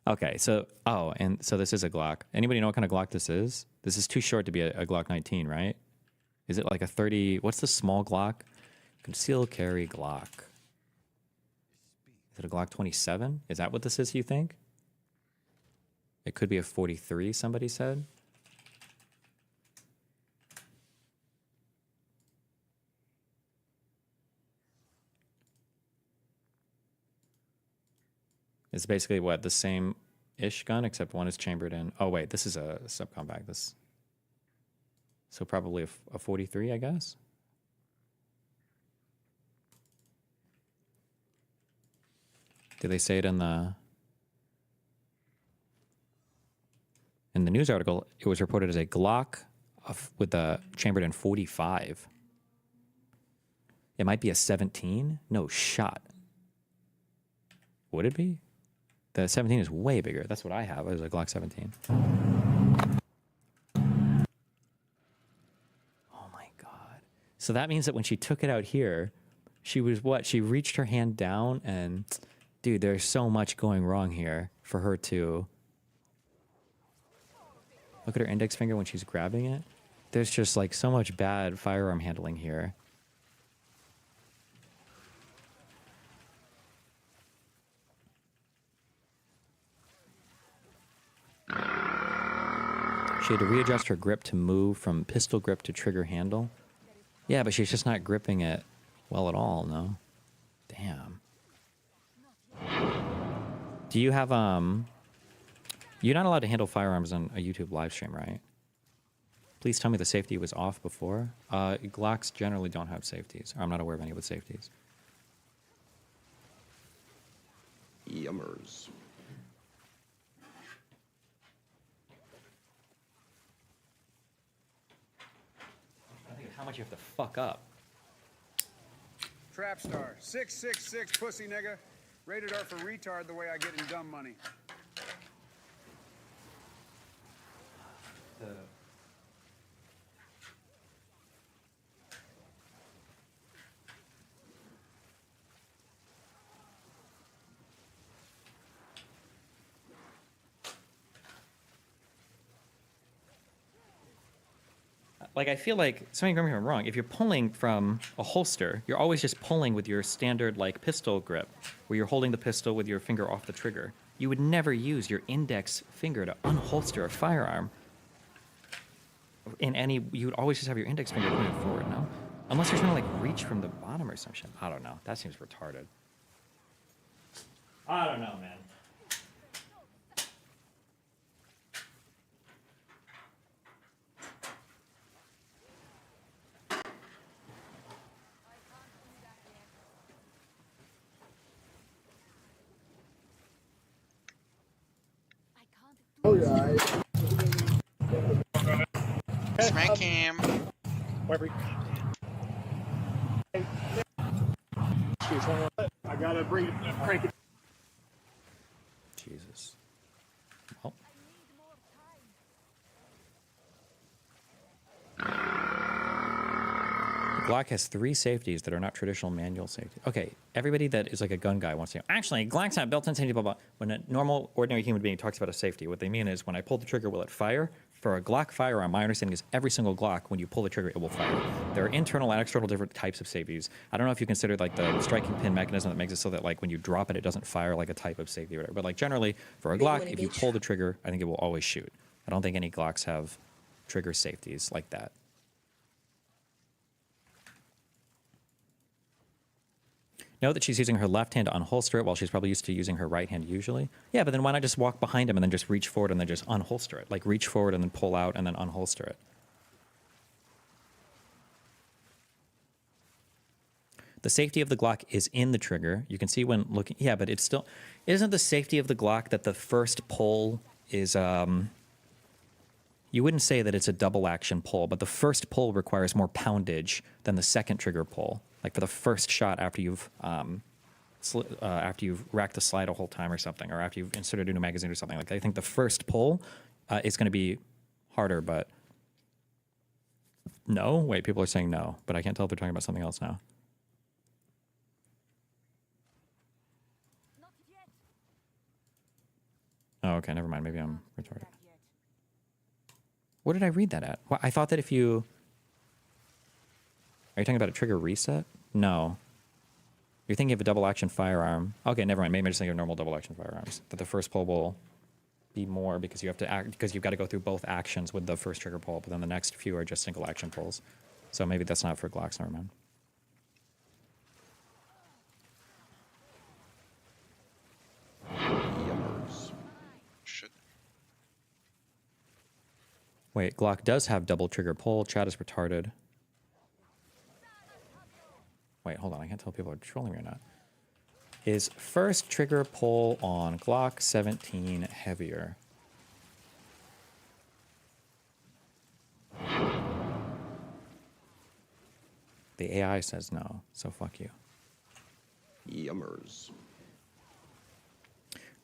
Okay, so and so this is a Glock. Anybody know what kind of Glock this is? This is too short to be a Glock 19, right? Is it like a 30? What's the small Glock? Concealed carry Glock. Is it a Glock 27? Is that what this is, you think? It could be a 43, somebody said. It's basically what, the same-ish gun, except one is chambered in. Oh wait, this is a subcompact. This. So probably a 43, I guess. Did they say it in the news article? It was reported as a Glock with a chambered in 45. It might be a 17. No shot. Would it be? The 17 is way bigger. That's what I have. It was a Glock 17. Oh my God. So that means that when she took it out here, she was what? She reached her hand down and, dude, there's so much going wrong here for her to. Look at her index finger when she's grabbing it. There's just like so much bad firearm handling here. She had to readjust her grip to move from pistol grip to trigger handle. Yeah, but she's just not gripping it well at all, no? Damn. Do you have, you're not allowed to handle firearms on a YouTube live stream, right? Please tell me the safety was off before. Glocks generally don't have safeties. I'm not aware of any with safeties. Yummers. I think of how much you have to fuck up. Trap star, 666 pussy nigga. Rated R for retard the way I get in dumb money. Like, I feel like, something correct me if I'm wrong, if you're pulling from a holster, you're always just pulling with your standard, like, pistol grip, where you're holding the pistol with your finger off the trigger. You would never use your index finger to unholster a firearm. You would always just have your index finger pointed forward, no? Unless you're trying to, like, reach from the bottom or some shit. I don't know. That seems retarded. I don't know, man. Oh, yeah. Smack him. Whatever. I gotta bring it, crank it. Jesus. Well. The Glock has 3 safeties that are not traditional manual safety. Okay, everybody that is like a gun guy wants to know, actually, Glock's not built-in safety, blah, blah. When a normal, ordinary human being talks about a safety, what they mean is when I pull the trigger, will it fire? For a Glock firearm, my understanding is every single Glock, when you pull the trigger, it will fire. There are internal and external different types of safeties. I don't know if you consider like the striking pin mechanism that makes it so that like when you drop it, it doesn't fire like a type of safety or whatever. But like generally, for a Glock, if you pull the trigger, I think it will always shoot. I don't think any Glocks have trigger safeties like that. Note that she's using her left hand to unholster it while she's probably used to using her right hand usually. Yeah, but then why not just walk behind him and then just reach forward and then just unholster it? Like reach forward and then pull out and then unholster it. The safety of the Glock is in the trigger. You can see when looking, yeah, but it's still, isn't the safety of the Glock that the first pull is, you wouldn't say that it's a double action pull, but the first pull requires more poundage than the second trigger pull. Like for the first shot after you've racked the slide a whole time or something, or after you've inserted a new magazine or something. Like I think the first pull is going to be harder, but no. Wait, people are saying no, but I can't tell if they're talking about something else now. Oh, okay, never mind. Maybe I'm retarded. Where did I read that at? Well, I thought that if you... Are you talking about a trigger reset? No. You're thinking of a double action firearm. Okay, never mind. Maybe I'm just thinking of normal double action firearms. That the first pull will be more because you have to act, because you've got to go through both actions with the first trigger pull, but then the next few are just single action pulls. So maybe that's not for Glocks, never mind. Yummers. Shit. Wait, Glock does have double trigger pull. Chat is retarded. Wait, hold on. I can't tell if people are trolling me or not. Is first trigger pull on Glock 17 heavier? The AI says no, so fuck you. Yummers.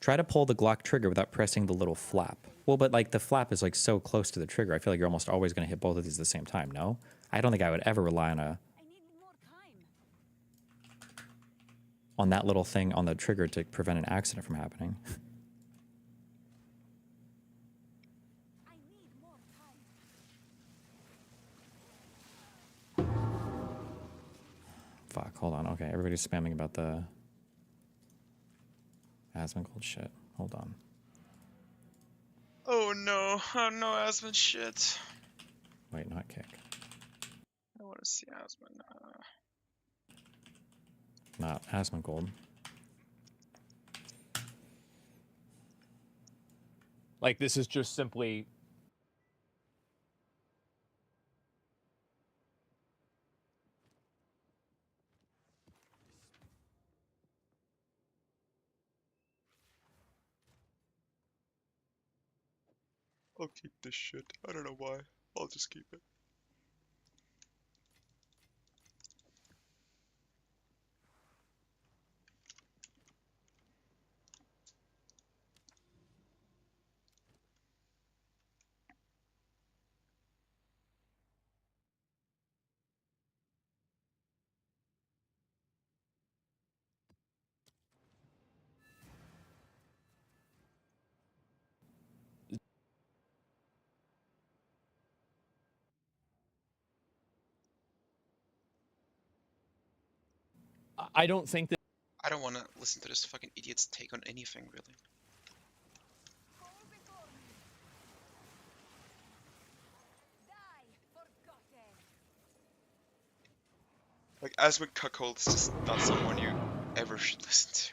Try to pull the Glock trigger without pressing the little flap. Well, but like the flap is like so close to the trigger. I feel like you're almost always going to hit both of these at the same time, no? I don't think I would ever rely on that little thing on the trigger to prevent an accident from happening. Fuck, hold on. Okay, everybody's spamming about the Asmongold shit. Hold on. Oh no, Asmon shit. Wait, not kick. I want to see Asmon. Not Asmongold. Like, this is just simply... I'll keep this shit. I don't know why. I'll just keep it. I don't think that... I don't want to listen to this fucking idiot's take on anything, really. Like, Asmon Cuckold is just not someone you ever should listen to.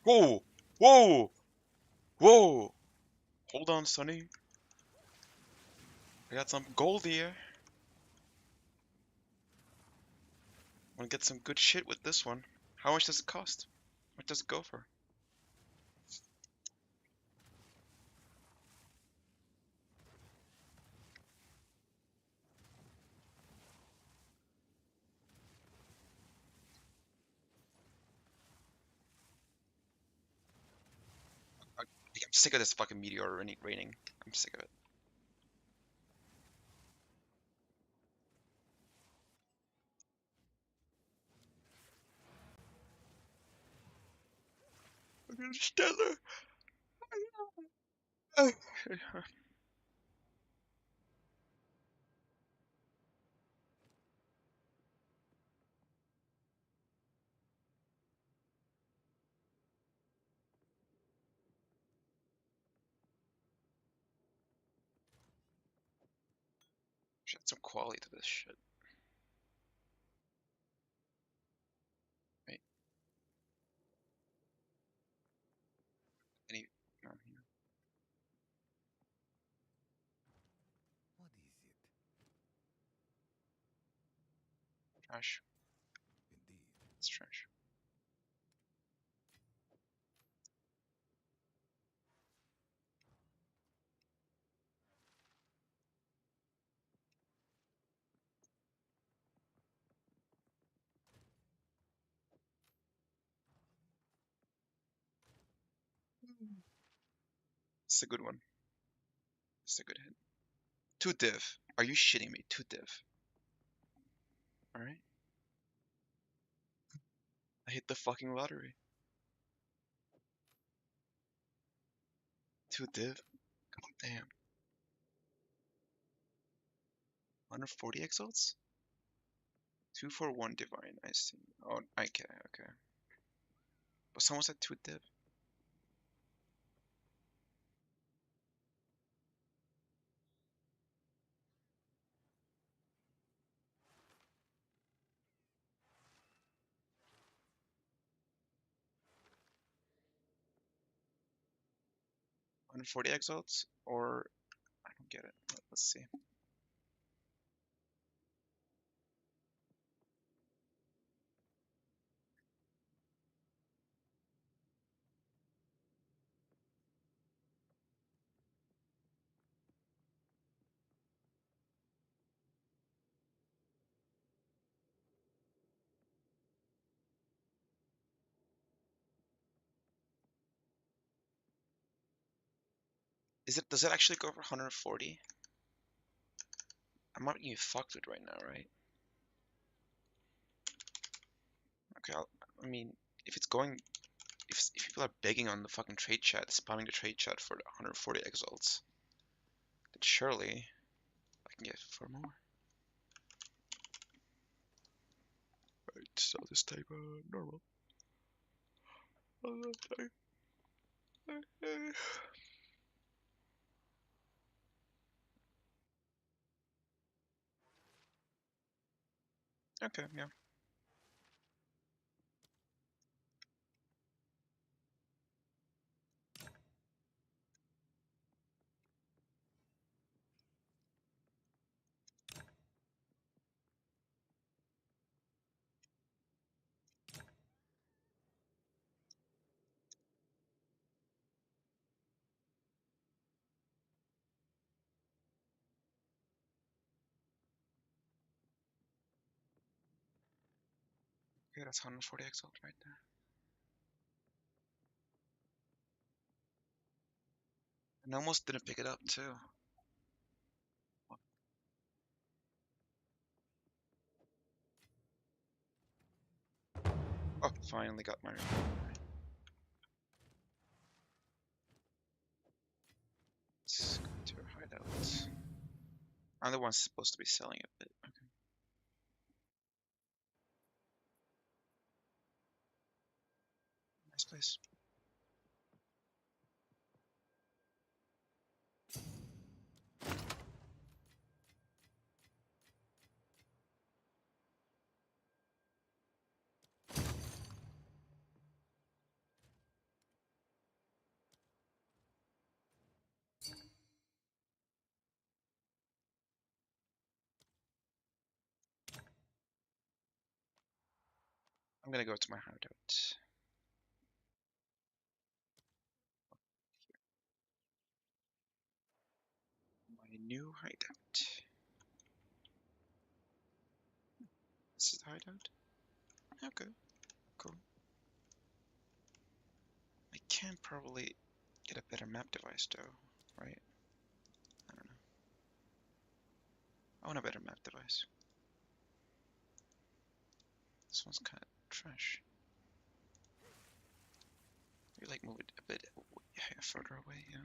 Whoa! Whoa! Whoa! Hold on, Sonny. I got some gold here. Wanna get some good shit with this one. How much does it cost? What does it go for? I'm sick of this fucking meteor raining. I'm sick of it. Stellar. Should add some quality to this shit. Wait. Any? No, here. Trash. It's trash. It's a good one. It's a good hit. 2 div. Are you shitting me? 2 div. Alright. I hit the fucking lottery. 2 div? God damn. 140 exalts? 2 for 1 divine, I see. Oh, okay, okay. But someone said 2 div. 140 exalts, or I don't get it. Let's see. Does it actually go over 140? I'm not getting fucked with right now, right? Okay, I mean, if it's going, if people are begging on the fucking trade chat, spamming the trade chat for 140 exalts, then surely I can get 4 more. Right, so this type normal. Okay, yeah. Okay, that's 140 exalt right there. And I almost didn't pick it up too. Oh, finally got my. Let's go to our hideout. I'm the one supposed to be selling it, but okay. Nice place. I'm gonna go to my hideout. My new hideout. This is the hideout? Okay, cool. I can probably get a better map device though, right? I don't know. I want a better map device. This one's kind of trash. You like move it a bit further away, yeah.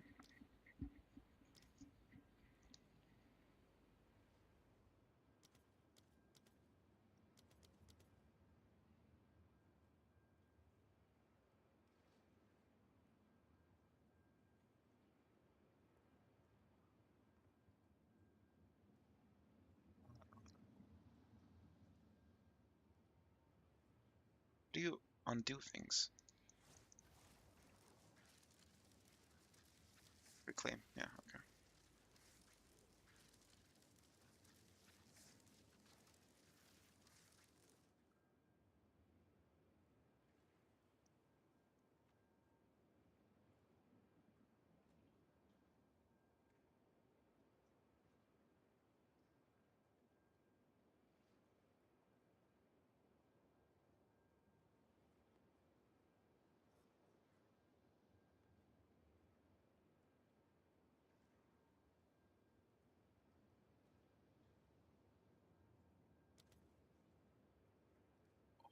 Do you undo things? Reclaim, yeah, okay.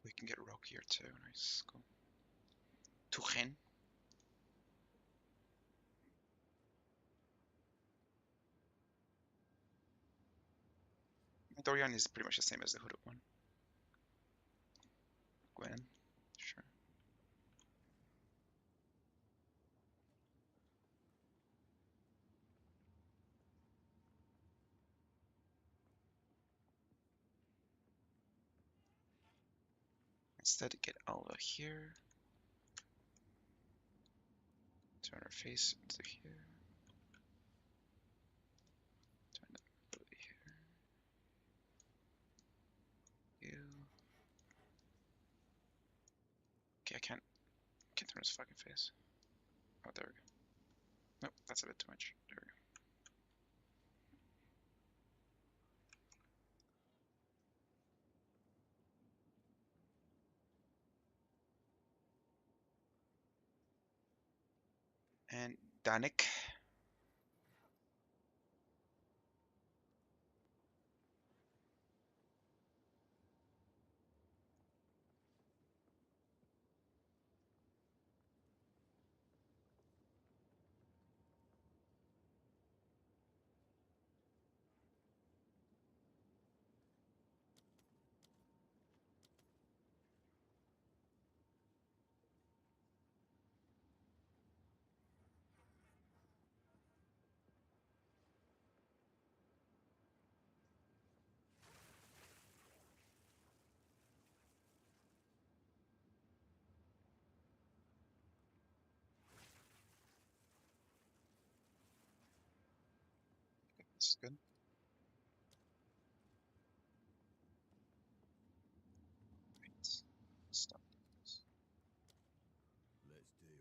We can get rogue here too, nice, cool. Tuchen. Dorian is pretty much the same as the hooded one. Gwen, sure. Instead, get Alva here. Turn her face into here. from his fucking face. Oh, there we go. Nope, that's a bit too much. There we go. And Danik. This is good. Right. Stop this. Let's deal.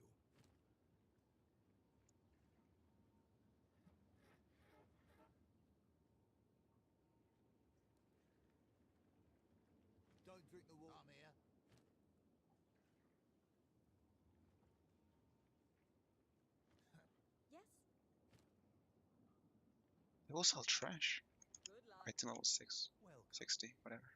Don't drink the water. I'm here. Yes. They will sell trash. Good luck. Item level 6. Welcome. 60, whatever.